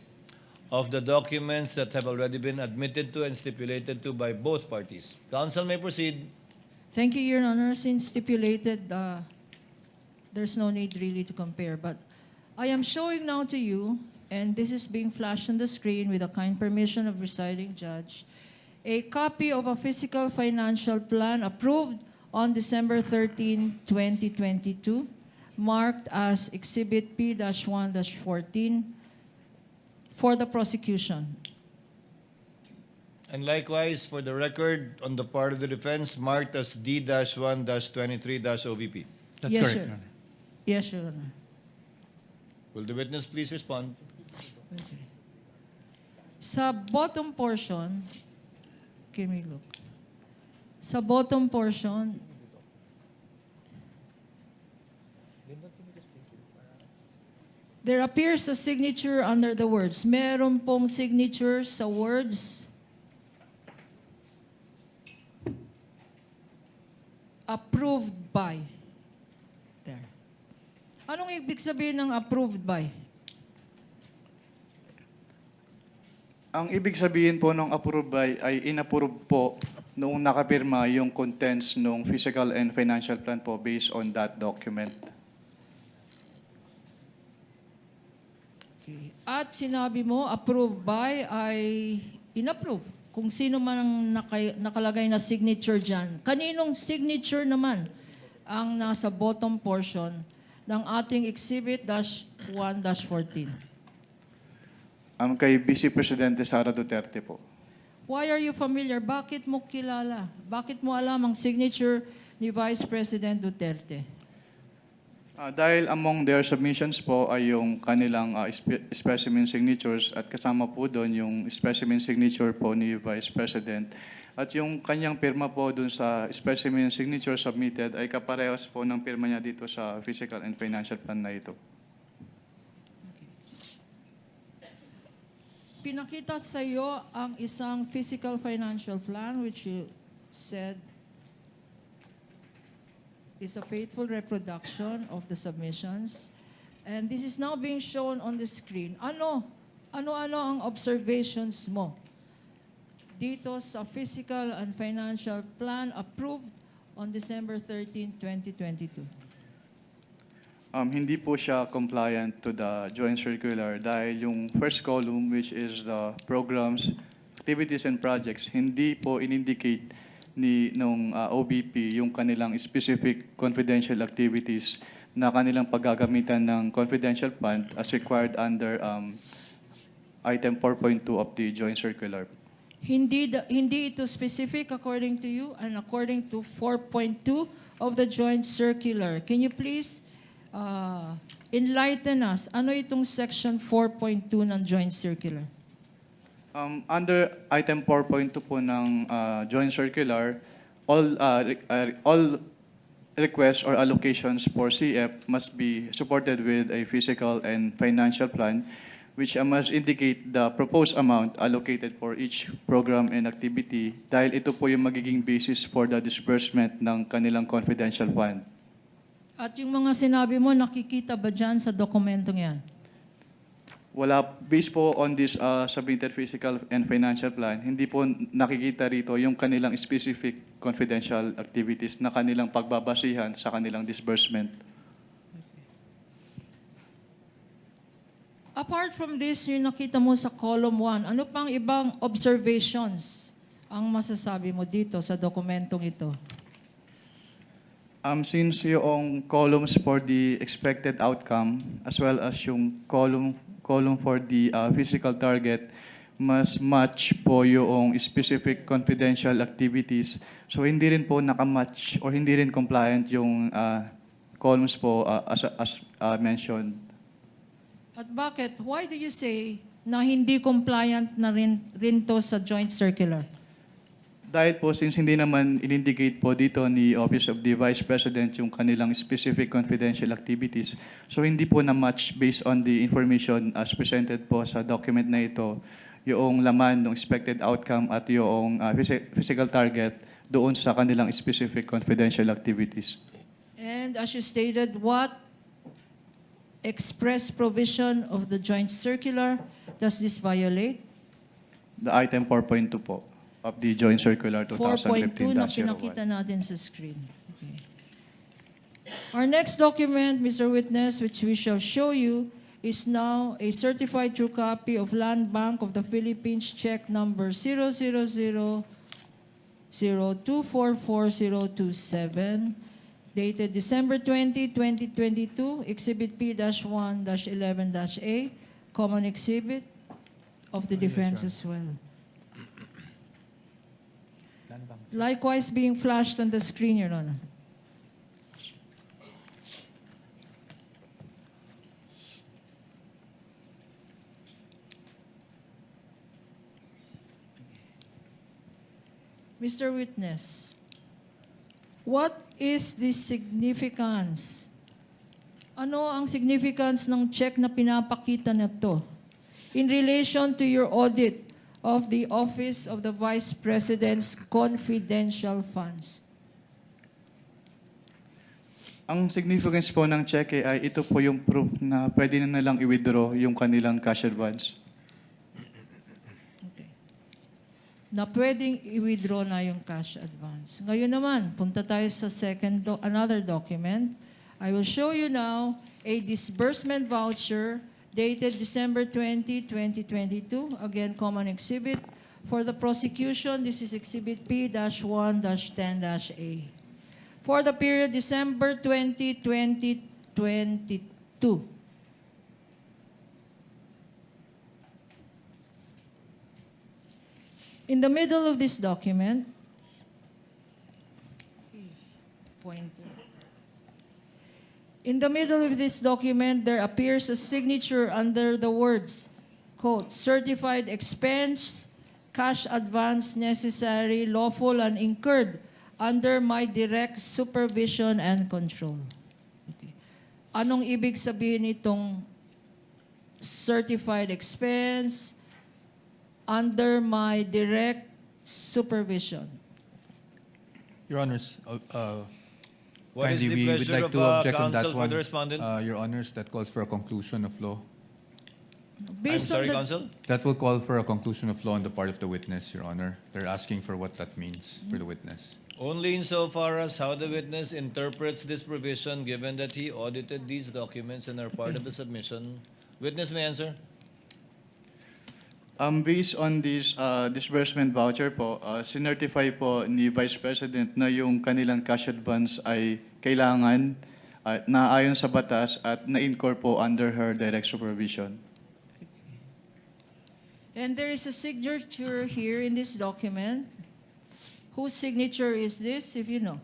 of the documents that have already been admitted to and stipulated to by both parties. Counsel may proceed. Thank you, Your Honor. Since stipulated, there's no need really to compare. But I am showing now to you, and this is being flashed on the screen with the kind permission of presiding judge, a copy of a fiscal financial plan approved on December 13, 2022, marked as Exhibit P-1-14 for the prosecution. And likewise, for the record, on the part of the defense, marked as D-1-23-OVP. That's Yes, correct, sir. Your Honor. Yes, Your Honor. Will the witness please respond? Okay. Sa bottom portion, can we look? Sa bottom portion, There appears a signature under the words. Meron pong signature sa words. Approved by. There. Anong ibig sabihin ng approved by? Ang ibig sabihin po ng approve by ay inapprove po noong nakapirma yung contents ng physical and financial plan po based on that document. Okay. At sinabi mo, approved by ay inapprove. Kung sino man ang nakalagay na signature dyan. Kaninong signature naman ang nasa bottom portion ng ating Exhibit -1-14? Kay Vice President Sara Duterte po. Why are you familiar? Bakit mo kilala? Bakit mo alam ang signature ni Vice President Duterte? Dahil among their submissions po ay yung kanilang specimen signatures at kasama po doon yung specimen signature po ni Vice President. At yung kanyang pirma po doon sa specimen signature submitted ay kaparehas po ng pirma niya dito sa physical and financial plan na ito. Pinakita sa iyo ang isang physical financial plan which you said is a faithful reproduction of the submissions. And this is now being shown on the screen. Ano ang observations mo dito sa physical and financial plan approved on December 13, 2022? Hindi po siya compliant to the joint circular dahil yung first column, which is the programs, activities, and projects, hindi po in-indicate nung OBP yung kanilang specific confidential activities na kanilang paggagamitan ng confidential fund as required under item 4.2 of the joint circular. Hindi ito specific according to you and according to 4.2 of the joint circular. Can you please enlighten us? Ano itong section 4.2 ng joint circular? Under item 4.2 po ng joint circular, all requests or allocations for CF must be supported with a physical and financial plan which must indicate the proposed amount allocated for each program and activity dahil ito po yung magiging basis for the disbursement ng kanilang confidential fund. At yung mga sinabi mo, nakikita ba dyan sa dokumentong yan? Wala, based po on this submitted physical and financial plan, hindi po nakikita rito yung kanilang specific confidential activities na kanilang pagbabasihan sa kanilang disbursement. Apart from this, yung nakita mo sa column 1, ano pang ibang observations ang masasabi mo dito sa dokumentong ito? Since yung columns for the expected outcome as well as yung column for the physical target mas match po yung specific confidential activities. So hindi rin po nakamatch or hindi rin compliant yung columns po as mentioned. At bakit? Why do you say na hindi compliant na rin to sa joint circular? Dahil po, since hindi naman in-indicate po dito ni Office of the Vice President yung kanilang specific confidential activities, so hindi po na-match based on the information as presented po sa document na ito, yung laman ng expected outcome at yung physical target doon sa kanilang specific confidential activities. And as you stated, what express provision of the joint circular does this violate? The item 4.2 po of the joint circular 4.2 na 2015-01. pinakita natin sa screen. Okay. Our next document, Mr. Witness, which we shall show you, is now a certified true copy of Land Bank of the Philippines check number 00002444027, dated December 20, 2022, Exhibit P-1-11-A, common exhibit of the defense as well. Likewise being flashed on the screen, Your Honor. Mr. Witness, what is the significance? Ano ang significance ng check na pinapakita na to in relation to your audit of the Office of the Vice President's confidential funds? Ang significance po ng cheque ay ito po yung proof na pwede na nilang i-withdraw yung kanilang cash advance. Okay. Na pwedeng i-withdraw na yung cash advance. Ngayon naman, punta tayo sa another document. I will show you now a disbursement voucher dated December 20, 2022. Again, common exhibit. For the prosecution, this is Exhibit P-1-10-A. For the period December 20, 2022. In the middle of this document, there appears a signature under the words, quote, certified expense, cash advance necessary, lawful and incurred under my direct supervision and control. Okay. Anong ibig sabihin itong certified expense under my direct supervision? Your Honors, What is kindly, the we would pleasure like of to object on that counsel for one. the respondent? Your Honors, that calls for a conclusion of law. I'm Based on sorry, the- counsel? That will call for a conclusion of law on the part of the witness, Your Honor. They're asking for what that means for the witness. Only insofar as how the witness interprets this provision, given that he audited these documents and are part of the submission. Witness may answer. Based on this disbursement voucher po, sinertify po ni Vice President na yung kanilang cash advance ay kailangan naayon sa batas at na-incur po under her direct supervision. And there is a signature here in this document. Whose signature is this, if you know?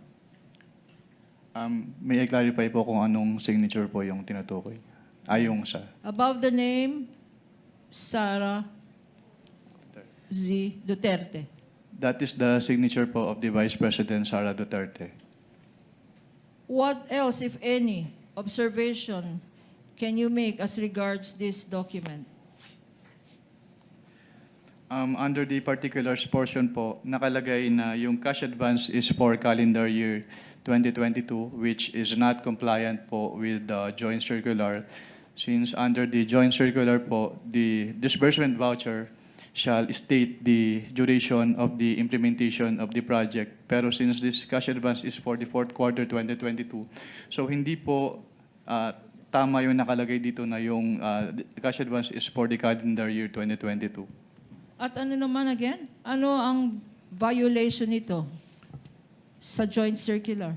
May I clarify po kung anong signature po yung tinutukoy? Ayong sa Above the name, Sara Z. Duterte. That is the signature po of the Vice President Sara Duterte. What else, if any, observation can you make as regards this document? Under the particulars portion po, nakalagay na yung cash advance is for calendar year 2022, which is not compliant po with the joint circular. Since under the joint circular po, the disbursement voucher shall state the duration of the implementation of the project. Pero since this cash advance is for the fourth quarter 2022, so hindi po tama yung nakalagay dito na yung cash advance is for the calendar year 2022. At ano naman again? Ano ang violation nito sa joint circular?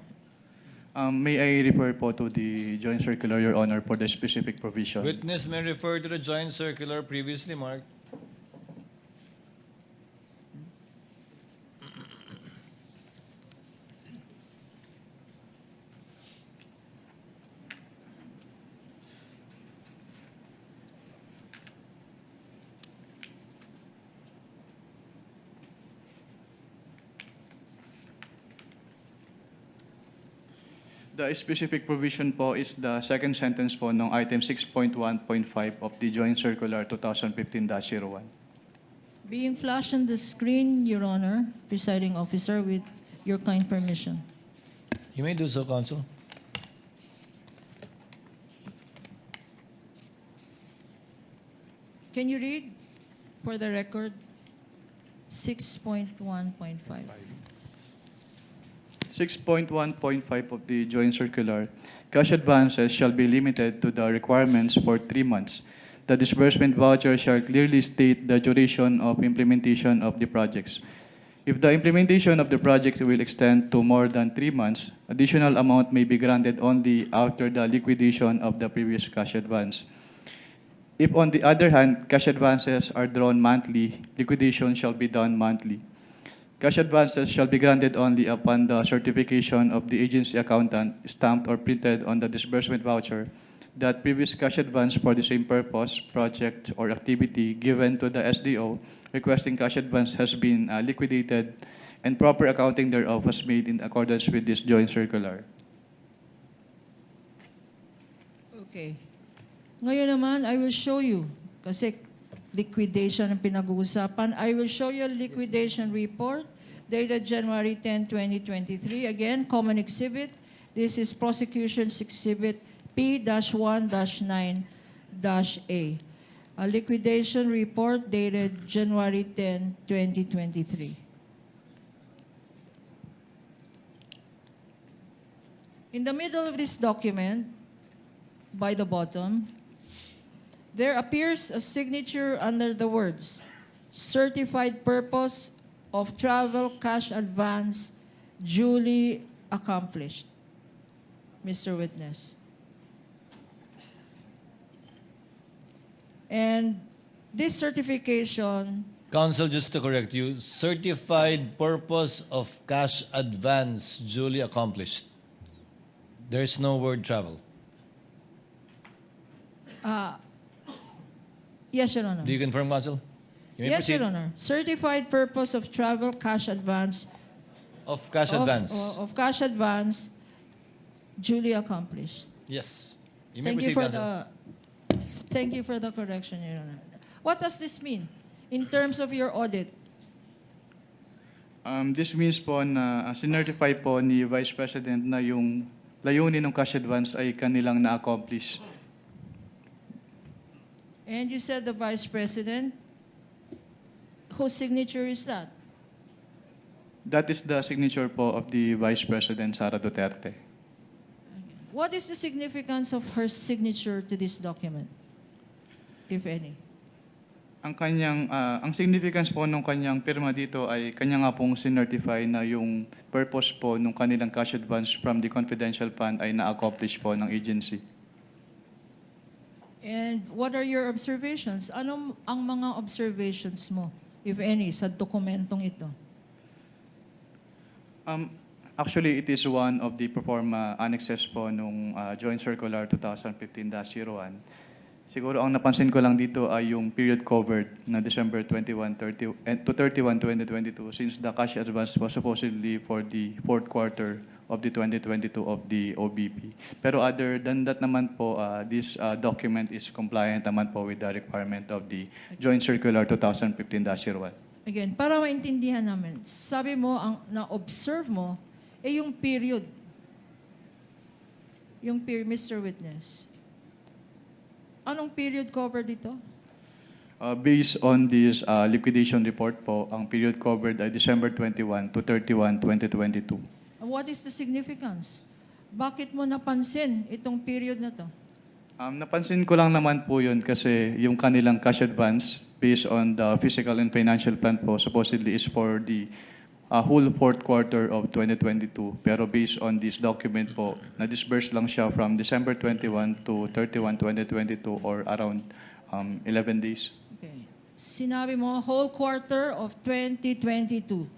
May I refer po to the joint circular, Your Honor, for the specific provision? Witness may refer to the joint circular previously marked. The specific provision po is the second sentence po ng item 6.1.5 of the joint circular 2015-01. Being flashed on the screen, Your Honor, presiding officer, with your kind permission. You may do so, counsel. Can you read for the record 6.1.5? 6.1.5 of the joint circular, cash advances shall be limited to the requirements for 3 months. The disbursement voucher shall clearly state the duration of implementation of the projects. If the implementation of the project will extend to more than 3 months, additional amount may be granted only after the liquidation of the previous cash advance. If, on the other hand, cash advances are drawn monthly, liquidation shall be done monthly. Cash advances shall be granted only upon the certification of the agency accountant stamped or printed on the disbursement voucher that previous cash advance for the same purpose, project, or activity given to the SDO requesting cash advance has been liquidated and proper accounting thereof was made in accordance with this joint circular. Okay. Ngayon naman, I will show you. Kasi liquidation ang pinag-uusapan. I will show you a liquidation report dated January 10, 2023. Again, common exhibit. This is Prosecution's Exhibit P-1-9-A. A liquidation report dated January 10, 2023. In the middle of this document, by the bottom, there appears a signature under the words, certified purpose of travel cash advance duly accomplished. Mr. Witness. And this certification, Counsel, just to correct you, certified purpose of cash advance duly accomplished. There's no word travel. yes, Your Honor. Do you confirm, Counsel? You may Yes, proceed. Your Honor. Certified purpose of travel cash advance Of cash advance. of cash advance duly accomplished. Yes. You may Thank you proceed, for Counsel. thank you for the correction, Your Honor. What does this mean in terms of your audit? This means po na sinertify po ni Vice President na yung layunin ng cash advance ay kanilang na-accomplish. And you said the Vice President. Whose signature is that? That is the signature po of the Vice President Sara Duterte. What is the significance of her signature to this document, if any? Ang significance po ng kanyang pirma dito ay kanya nga pong sinertify na yung purpose po ng kanilang cash advance from the confidential fund ay na-accomplish po ng agency. And what are your observations? Anong ang mga observations mo, if any, sa dokumentong ito? Actually, it is one of the proforma annexes po nung Joint Circular 2015-01. Siguro ang napansin ko lang dito ay yung period covered na December 21 to 31, 2022 since the cash advance was supposedly for the fourth quarter of the 2022 of the OBP. Pero other than that naman po, this document is compliant naman po with the requirement of the Joint Circular 2015-01. Again, para maintindihan namin, sabi mo, ang na-observe mo, yung period. Yung period, Mr. Witness. Anong period covered dito? Based on this liquidation report po, ang period covered ay December 21 to 31, 2022. What is the significance? Bakit mo napansin itong period na to? Napansin ko lang naman po yun kasi yung kanilang cash advance based on the physical and financial plan po supposedly is for the whole fourth quarter of 2022. Pero based on this document po, na-disburse lang siya from December 21 to 31, 2022 or around 11 days. Okay. Sinabi mo, whole quarter of 2022.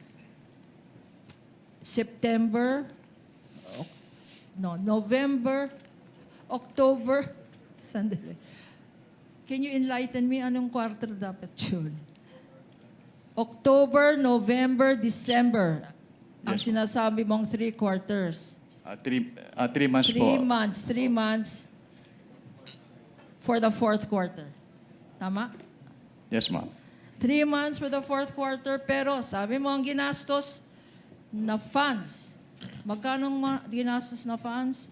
September, November, October, sandali. Can you enlighten me anong quarter dapat yun? October, November, December. Ang Yes. sinasabi mong 3 quarters. 3 months po. 3 months for the fourth quarter. Tama? Yes, ma'am. 3 months for the fourth quarter, pero sabi mo ang ginastos na funds. Magkano ang ginastos na funds?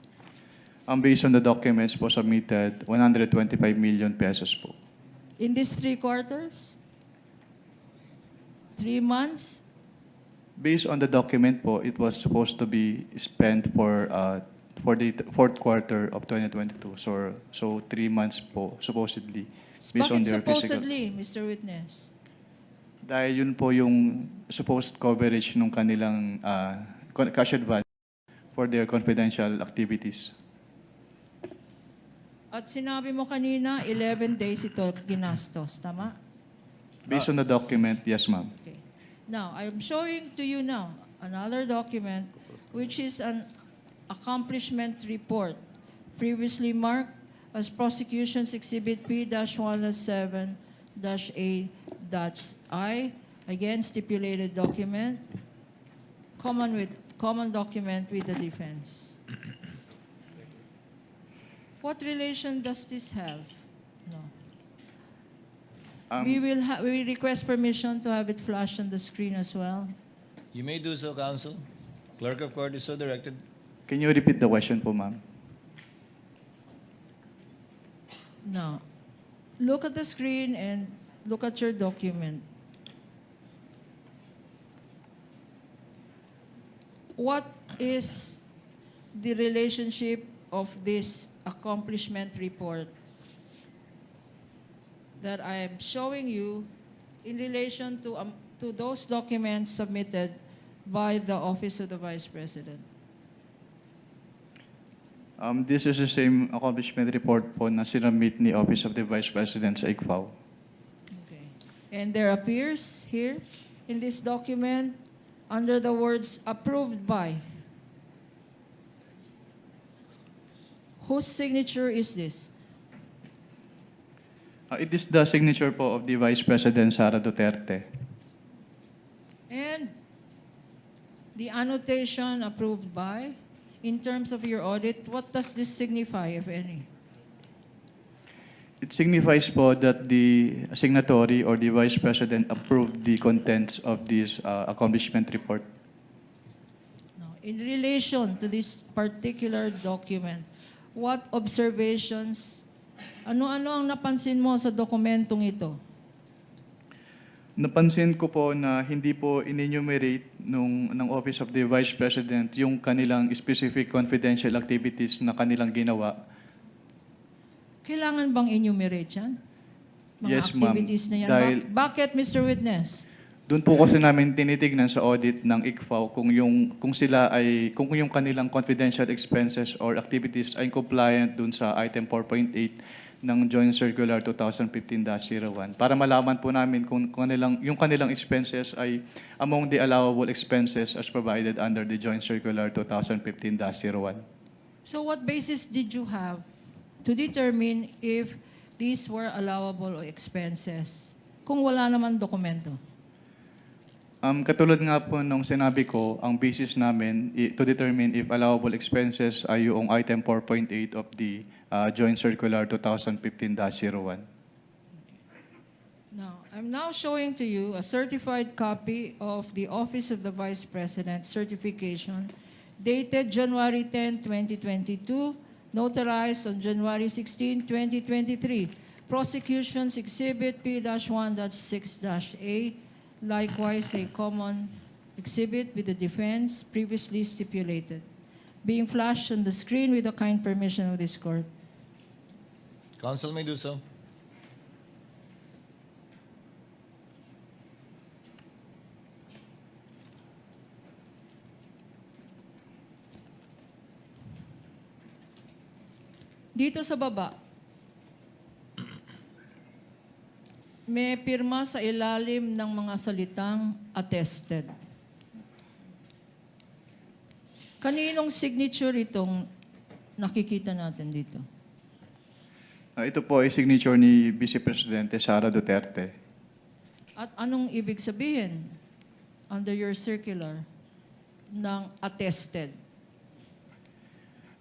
Based on the documents po submitted, 125 million pesos po. In these 3 quarters? 3 months? Based on the document po, it was supposed to be spent for the fourth quarter of 2022. So 3 months po, supposedly. Based on Bakit their supposedly, Mr. Witness? Dahil yun po yung supposed coverage ng kanilang cash advance for their confidential activities. At sinabi mo kanina, 11 days ito ginastos. Tama? Based on the document, yes, ma'am. Okay. Now, I'm showing to you now another document which is an accomplishment report previously marked as Prosecution's Exhibit P-117-A-I. Again, stipulated document, common document with the defense. What relation does this have? No. Um, We request permission to have it flashed on the screen as well. You may do so, counsel. Clerk of court is so directed. Can you repeat the question po, ma'am? No. Look at the screen and look at your document. What is the relationship of this accomplishment report that I am showing you in relation to those documents submitted by the Office of the Vice President? This is the same accomplishment report po na sinamit ni Office of the Vice President sa ICFAO. Okay. And there appears here in this document under the words approved by. Whose signature is this? It is the signature po of the Vice President Sara Duterte. And the annotation approved by, in terms of your audit, what does this signify, if any? It signifies po that the signatory or the Vice President approved the contents of this accomplishment report. No. In relation to this particular document, what observations, ano-ano ang napansin mo sa dokumentong ito? Napansin ko po na hindi po in-enumerate ng Office of the Vice President yung kanilang specific confidential activities na kanilang ginawa. Kailangan bang enumerate yan? Mga Yes, ma'am. activities na yan. Dahil- Bakit, Mr. Witness? Doon po kasi namin tinitignan sa audit ng ICFAO kung yung kanilang confidential expenses or activities ay compliant doon sa item 4.8 ng Joint Circular 2015-01 para malaman po namin kung yung kanilang expenses ay among the allowable expenses as provided under the Joint Circular 2015-01. So what basis did you have to determine if these were allowable expenses kung wala naman dokumento? Katulad nga po nung sinabi ko, ang basis namin to determine if allowable expenses ay yung item 4.8 of the Joint Circular 2015-01. Now, I'm now showing to you a certified copy of the Office of the Vice President certification dated January 10, 2022, notarized on January 16, 2023. Prosecution's Exhibit P-1.6-A, likewise a common exhibit with the defense previously stipulated, being flashed on the screen with the kind permission of this court. Counsel may do so. Dito sa baba, may pirma sa ilalim ng mga salitang attested. Kaninong signature itong nakikita natin dito? Ito po ay signature ni Vice Presidente Sara Duterte. At anong ibig sabihin under your circular ng attested?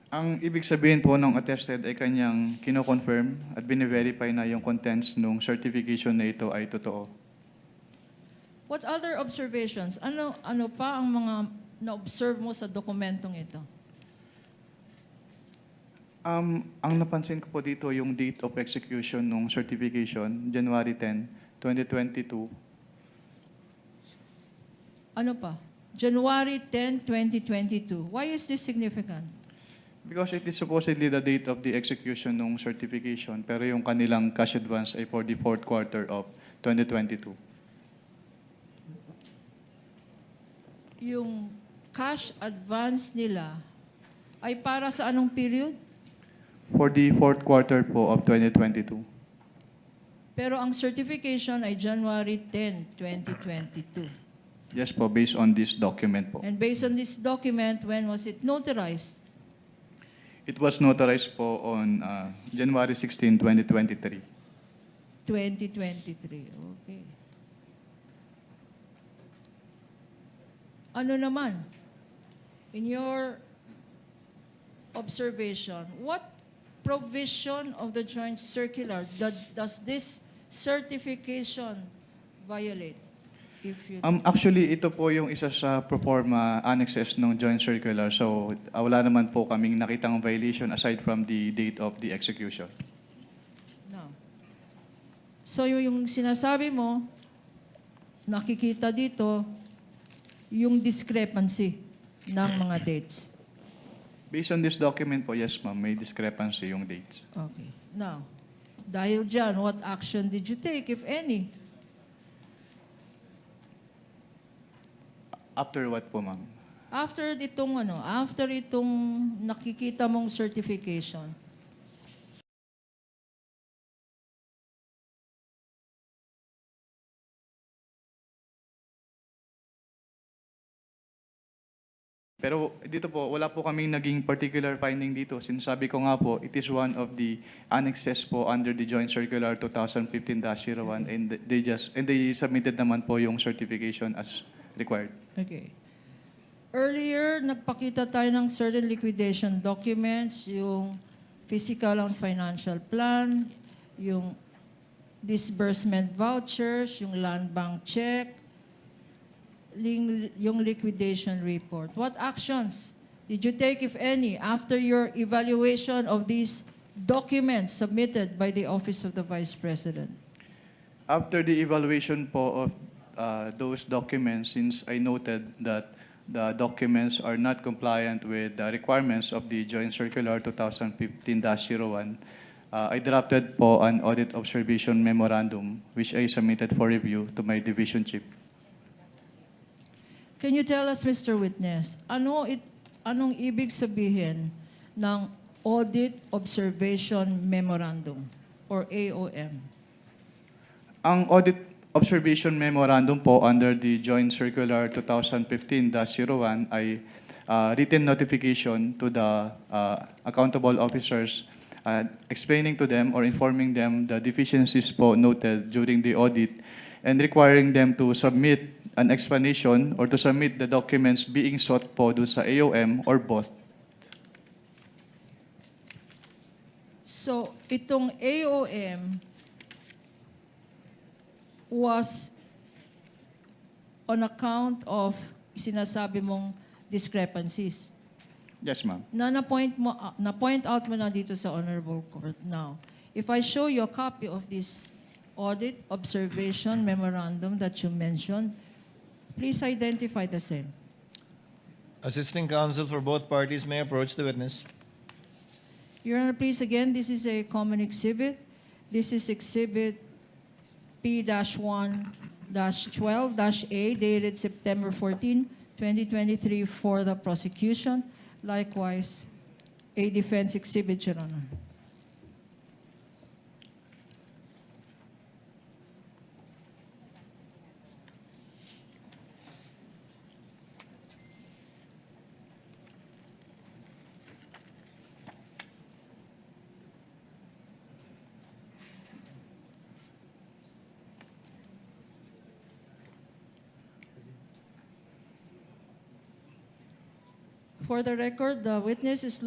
Ang ibig sabihin po ng attested ay kanyang kino-confirm at bine-verify na yung contents ng certification na ito ay totoo. What other observations? Ano pa ang mga na-observe mo sa dokumentong ito? Ang napansin ko po dito yung date of execution ng certification, January 10, 2022. Ano pa? January 10, 2022. Why is this significant? Because it is supposedly the date of the execution ng certification, pero yung kanilang cash advance ay for the fourth quarter of 2022. Yung cash advance nila ay para sa anong period? For the fourth quarter po of 2022. Pero ang certification ay January 10, 2022. Yes po, based on this document po. And based on this document, when was it notarized? It was notarized po on January 16, 2023. 2023. Okay. Ano naman? In your observation, what provision of the joint circular, does this certification violate? If you Actually, ito po yung isa sa proforma annexes ng joint circular. So, wala naman po kaming nakitang violation aside from the date of the execution. No. So yung sinasabi mo, nakikita dito, yung discrepancy ng mga dates. Based on this document po, yes ma'am, may discrepancy yung dates. Okay. Now, dahil dyan, what action did you take, if any? After what po ma'am? After itong nakikita mong certification. Pero dito po, wala po kaming naging particular finding dito. Sinasabi ko nga po, it is one of the annexes po under the Joint Circular 2015-01 and they submitted naman po yung certification as required. Okay. Earlier, nagpakita tayo ng certain liquidation documents, yung physical and financial plan, yung disbursement vouchers, yung land bank check, yung liquidation report. What actions did you take, if any, after your evaluation of these documents submitted by the Office of the Vice President? After the evaluation po of those documents, since I noted that the documents are not compliant with the requirements of the Joint Circular 2015-01, I drafted po an audit observation memorandum which I submitted for review to my division chief. Can you tell us, Mr. Witness, anong ibig sabihin ng Audit Observation Memorandum or AOM? Ang audit observation memorandum po under the Joint Circular 2015-01 ay written notification to the accountable officers explaining to them or informing them the deficiencies po noted during the audit and requiring them to submit an explanation or to submit the documents being sought po doon sa AOM or both. So, itong AOM was on account of sinasabi mong discrepancies. Yes, ma'am. Na-point out mo na dito sa Honorable Court. Now, if I show you a copy of this audit observation memorandum that you mentioned, please identify the same. Assisting counsel for both parties may approach the witness. Your Honor, please, again, this is a common exhibit. This is Exhibit P-1-12-A, dated September 14, 2023, for the prosecution. Likewise, a defense exhibit, Your Honor. For the record, the witness is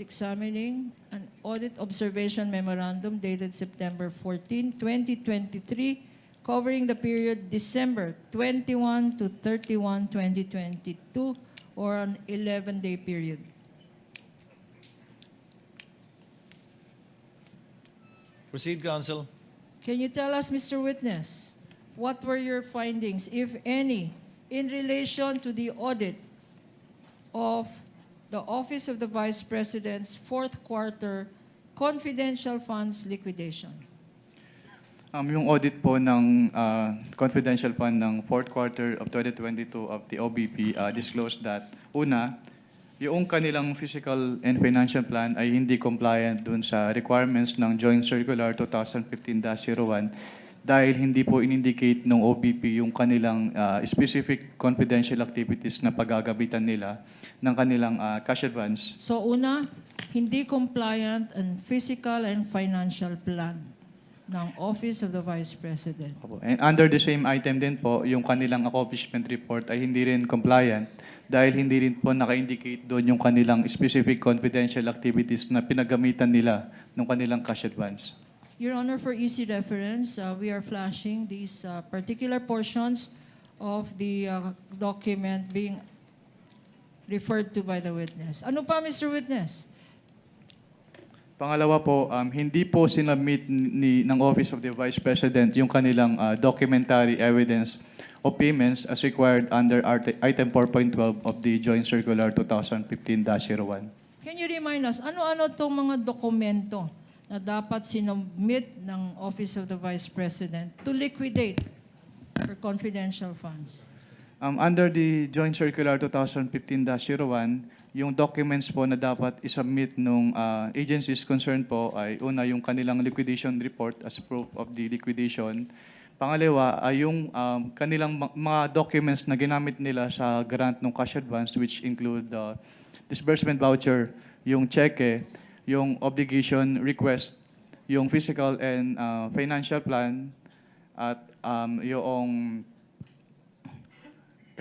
examining an audit observation memorandum dated September 14, 2023, covering the period December 21 to 31, 2022, or an 11-day period. Proceed, counsel. Can you tell us, Mr. Witness, what were your findings, if any, in relation to the audit of the Office of the Vice President's fourth quarter confidential funds liquidation? Yung audit po ng confidential fund ng fourth quarter of 2022 of the OBP disclosed that, una, yung kanilang physical and financial plan ay hindi compliant dun sa requirements ng Joint Circular 2015-01 dahil hindi po in-indicate ng OBP yung kanilang specific confidential activities na paggagabitan nila ng kanilang cash advance. So una, hindi compliant ang physical and financial plan ng Office of the Vice President. Opo. And under the same item din po, yung kanilang accomplishment report ay hindi rin compliant dahil hindi rin po naka-indicate doon yung kanilang specific confidential activities na pinagamitan nila ng kanilang cash advance. Your Honor, for easy reference, we are flashing these particular portions of the document being referred to by the witness. Ano pa, Mr. Witness? Pangalawa po, hindi po sinubmit ng Office of the Vice President yung kanilang documentary evidence of payments as required under Item 4.12 of the Joint Circular 2015-01. Can you remind us, ano-ano itong mga dokumento na dapat sinubmit ng Office of the Vice President to liquidate for confidential funds? Under the Joint Circular 2015-01, yung documents po na dapat isubmit ng agencies concerned po ay una yung kanilang liquidation report as proof of the liquidation. Pangalawa ay yung kanilang mga documents na ginamit nila sa grant ng cash advance which include disbursement voucher, yung cheque, yung obligation request, yung physical and financial plan, at yung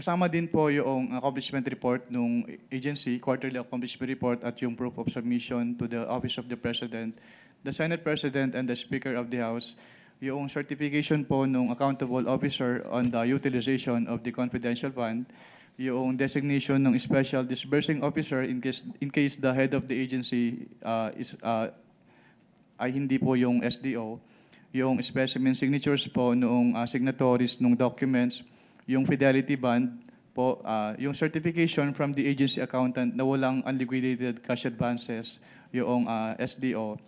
kasama din po yung accomplishment report ng agency, quarterly accomplishment report at yung proof of submission to the Office of the President, the Senate President, and the Speaker of the House, yung certification po ng accountable officer on the utilization of the confidential fund, yung designation ng special disbursing officer in case the head of the agency ay hindi po yung SDO, yung specimen signatures po noong signatories ng documents, yung fidelity bond po, yung certification from the agency accountant na walang unliquidated cash advances, yung SDO.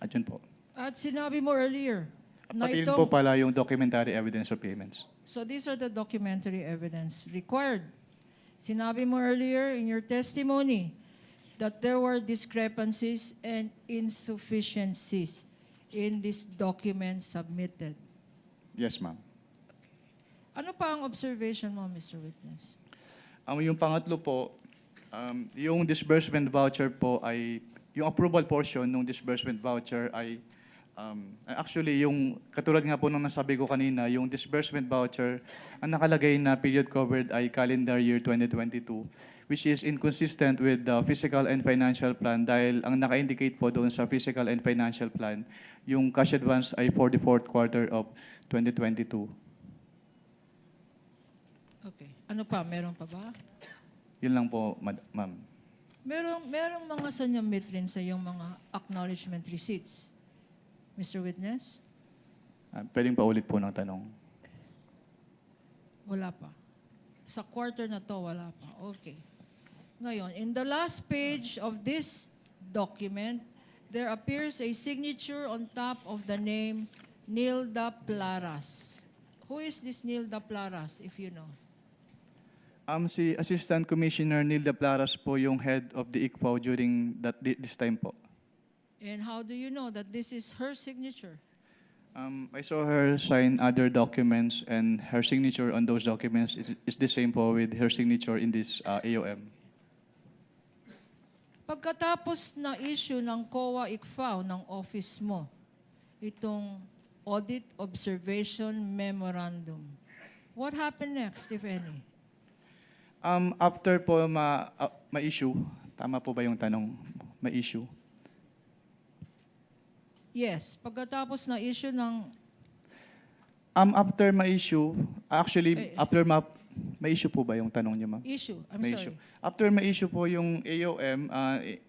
At yun po. At sinabi mo earlier na Pati rin itong... po pala yung documentary evidence of payments. So these are the documentary evidence required. Sinabi mo earlier in your testimony that there were discrepancies and insufficiencies in this document submitted. Yes, ma'am. Ano pa ang observation mo, Mr. Witness? Yung pangatlo po, yung disbursement voucher po ay, yung approval portion ng disbursement voucher ay, actually, yung katulad nga po nung nasabi ko kanina, yung disbursement voucher, ang nakalagay na period covered ay calendar year 2022, which is inconsistent with the physical and financial plan dahil ang naka-indicate po doon sa physical and financial plan, yung cash advance ay for the fourth quarter of 2022. Okay. Ano pa? Meron pa ba? Yun lang po, ma'am. Merong mga sanyamit rin sa iyong mga acknowledgement receipts. Mr. Witness? Pwedeng paulit po ng tanong. Wala pa. Sa quarter na to, wala pa. Okay. Ngayon, in the last page of this document, there appears a signature on top of the name Nilda Plaras. Who is this Nilda Plaras, if you know? Si Assistant Commissioner Nilda Plaras po yung head of the ICFO during this time po. And how do you know that this is her signature? I saw her sign other documents and her signature on those documents is the same po with her signature in this AOM. Pagkatapos na issue ng COA ICFAO ng office mo, itong Audit Observation Memorandum, what happened next, if any? After po ma-issue, tama po ba yung tanong? Ma-issue? Yes, pagkatapos na issue ng... After ma-issue, actually, after ma-issue po ba yung tanong niyo, ma'am? Issue, I'm Ma-issue. sorry. After ma-issue po yung AOM,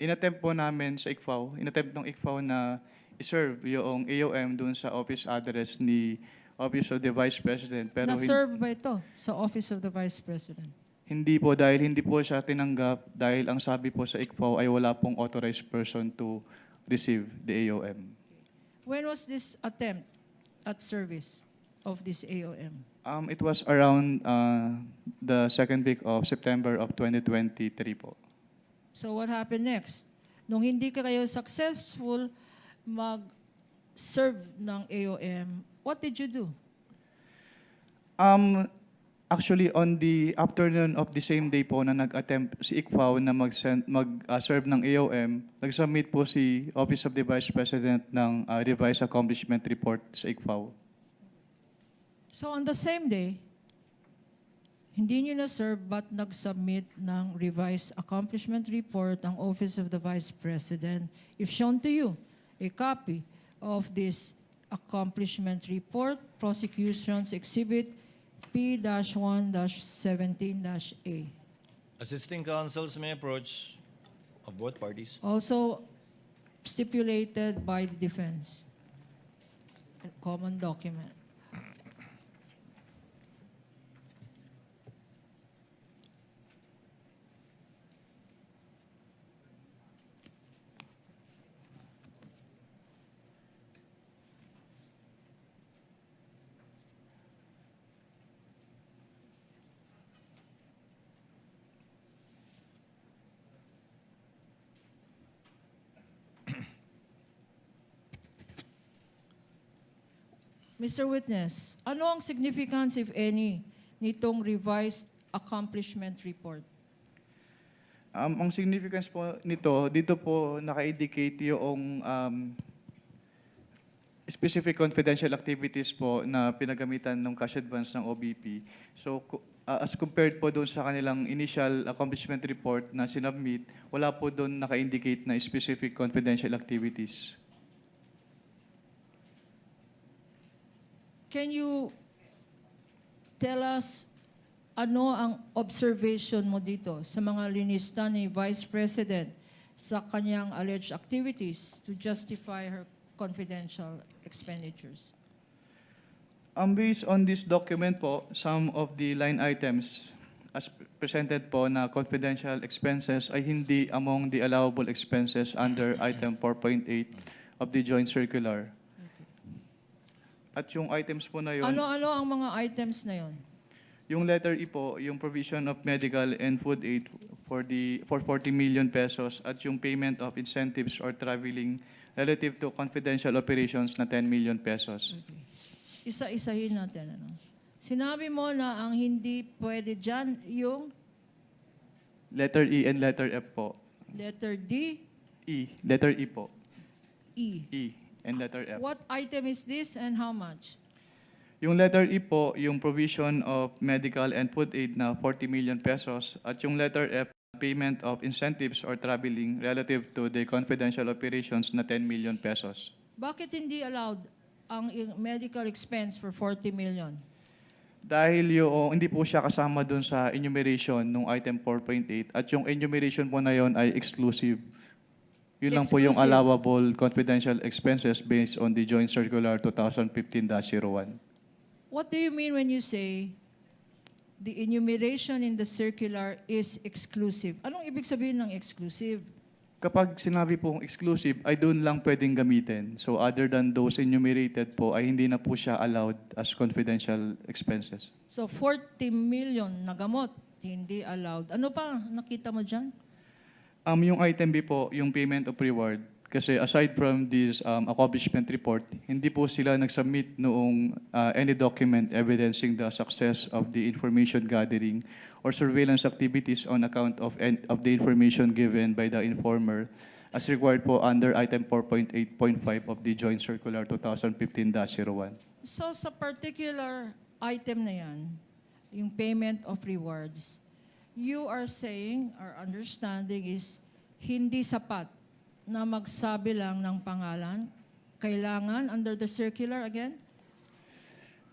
inattempt po namin sa ICFAO, inattempt ng ICFAO na iserve yung AOM dun sa office address ni Office of the Vice President. Pero Na-serve ba ito sa Office of the Vice President? hindi po, dahil hindi po siya tinanggap, dahil ang sabi po sa ICFAO ay wala pong authorized person to receive the AOM. When was this attempt at service of this AOM? It was around the second week of September of 2023 po. So what happened next? Nung hindi ka kayo successful mag-serve ng AOM, what did you do? Actually, on the afternoon of the same day po na nag-attempt si ICFAO na mag-serve ng AOM, nag-submit po si Office of the Vice President ng revised accomplishment report sa ICFAO. So on the same day, hindi nyo na-serve but nag-submit ng revised accomplishment report ang Office of the Vice President. If shown to you a copy of this accomplishment report, Prosecution's Exhibit P-1-17-A. Assisting counsels may approach of both parties. Also stipulated by the defense. A common document. Mr. Witness, ano ang significance, if any, nitong revised accomplishment report? Ang significance po nito, dito po naka-indicate yung specific confidential activities po na pinagamitan ng cash advance ng OBP. So, as compared po doon sa kanilang initial accomplishment report na sinubmit, wala po doon naka-indicate na specific confidential activities. Can you tell us ano ang observation mo dito sa mga linista ni Vice President sa kanyang alleged activities to justify her confidential expenditures? Based on this document po, some of the line items as presented po na confidential expenses ay hindi among the allowable expenses under item 4.8 of the joint circular. At yung items po na yun, Ano-ano ang mga items na yon? yung letter E po, yung provision of medical and food aid for 40 million pesos at yung payment of incentives or traveling relative to confidential operations na 10 million pesos. Isa-isahin natin. Ano? Sinabi mo na ang hindi pwede dyan yung Letter E and letter F po. letter D, E, letter E po. E. E and letter F. What item is this and how much? Yung letter E po, yung provision of medical and food aid na 40 million pesos at yung letter F, payment of incentives or traveling relative to the confidential operations na 10 million pesos. Bakit hindi allowed ang medical expense for 40 million? Dahil yung hindi po siya kasama dun sa enumeration ng item 4.8 at yung enumeration po na yon ay exclusive. Yun lang po yung Exclusive. allowable confidential expenses based on the Joint Circular 2015-01. What do you mean when you say the enumeration in the circular is exclusive? Anong ibig sabihin ng exclusive? Kapag sinabi pong exclusive, ay doon lang pwedeng gamitin. So other than those enumerated po, ay hindi na po siya allowed as confidential expenses. So 40 million na gamot, hindi allowed. Ano pa nakita mo dyan? Yung item B po, yung payment of reward. Kasi aside from this accomplishment report, hindi po sila nag-submit noong any document evidencing the success of the information gathering or surveillance activities on account of the information given by the informer as required po under item 4.8.5 of the Joint Circular 2015-01. So sa particular item na yan, yung payment of rewards, you are saying, our understanding is, hindi sapat na magsabi lang ng pangalan, kailangan under the circular again?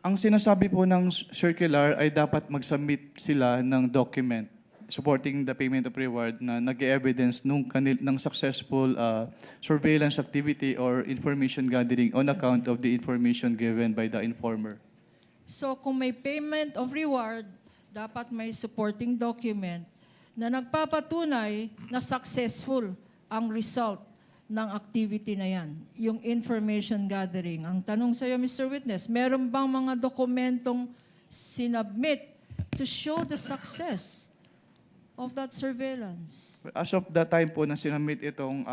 Ang sinasabi po ng circular ay dapat mag-submit sila ng document supporting the payment of reward na nag-evidence ng successful surveillance activity or information gathering on account of the information given by the informer. So kung may payment of reward, dapat may supporting document na nagpapatunay na successful ang result ng activity na yan, yung information gathering. Ang tanong sa iyo, Mr. Witness, meron bang mga dokumentong sinubmit to show the success of that surveillance? As of the time po na sinamit itong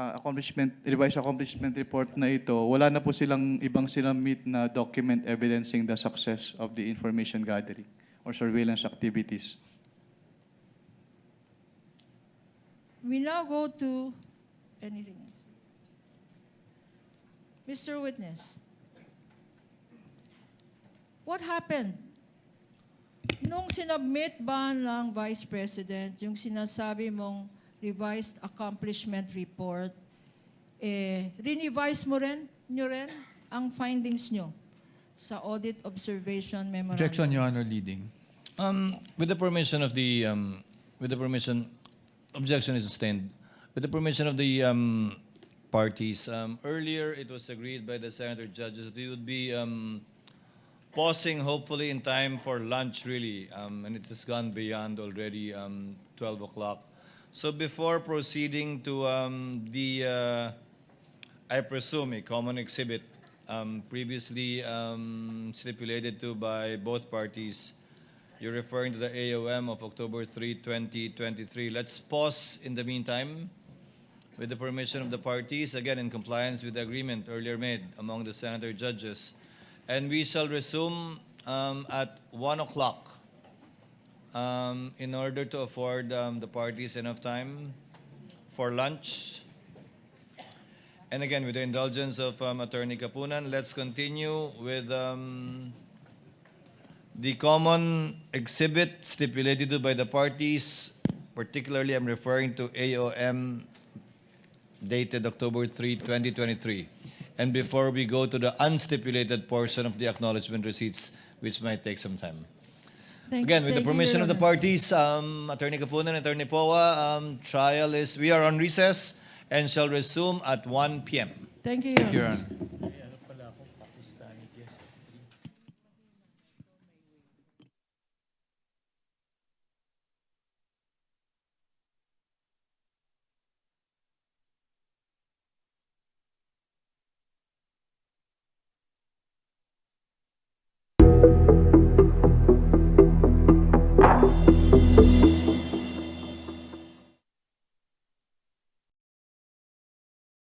revised accomplishment report na ito, wala na po silang ibang sinamit na document evidencing the success of the information gathering or or surveillance activities. We now go to anything else. Mr. Witness, what happened? Nung sinubmit ba ng Vice President yung sinasabi mong revised accomplishment report, rinevise nyo rin ang findings nyo sa audit observation memorandum? Objection, Your Honor, leading. With the permission of the, objection is sustained. With the permission of the parties, earlier it was agreed by the senator judges that we would be pausing hopefully in time for lunch really, and it has gone beyond already 12 o'clock. So before proceeding to I presume, a common exhibit previously stipulated to by both parties, you're referring to the AOM of October 3, 2023. Let's pause in the meantime with the permission of the parties, again in compliance with the agreement earlier made among the senator judges. And we shall resume at 1 o'clock in order to afford the parties enough time for lunch. And again, with the indulgence of Attorney Kapunan, let's continue with the common exhibit stipulated to by the parties. Particularly, I'm referring to AOM dated October 3, 2023. And before we go to the unstipulated portion of the acknowledgement receipts, which might take some time. Again, with the permission of the parties, Attorney Kapunan, Attorney Poa, we are on recess and shall resume at 1 p.m. Thank you, Thank you, Your Your Honor. Honor.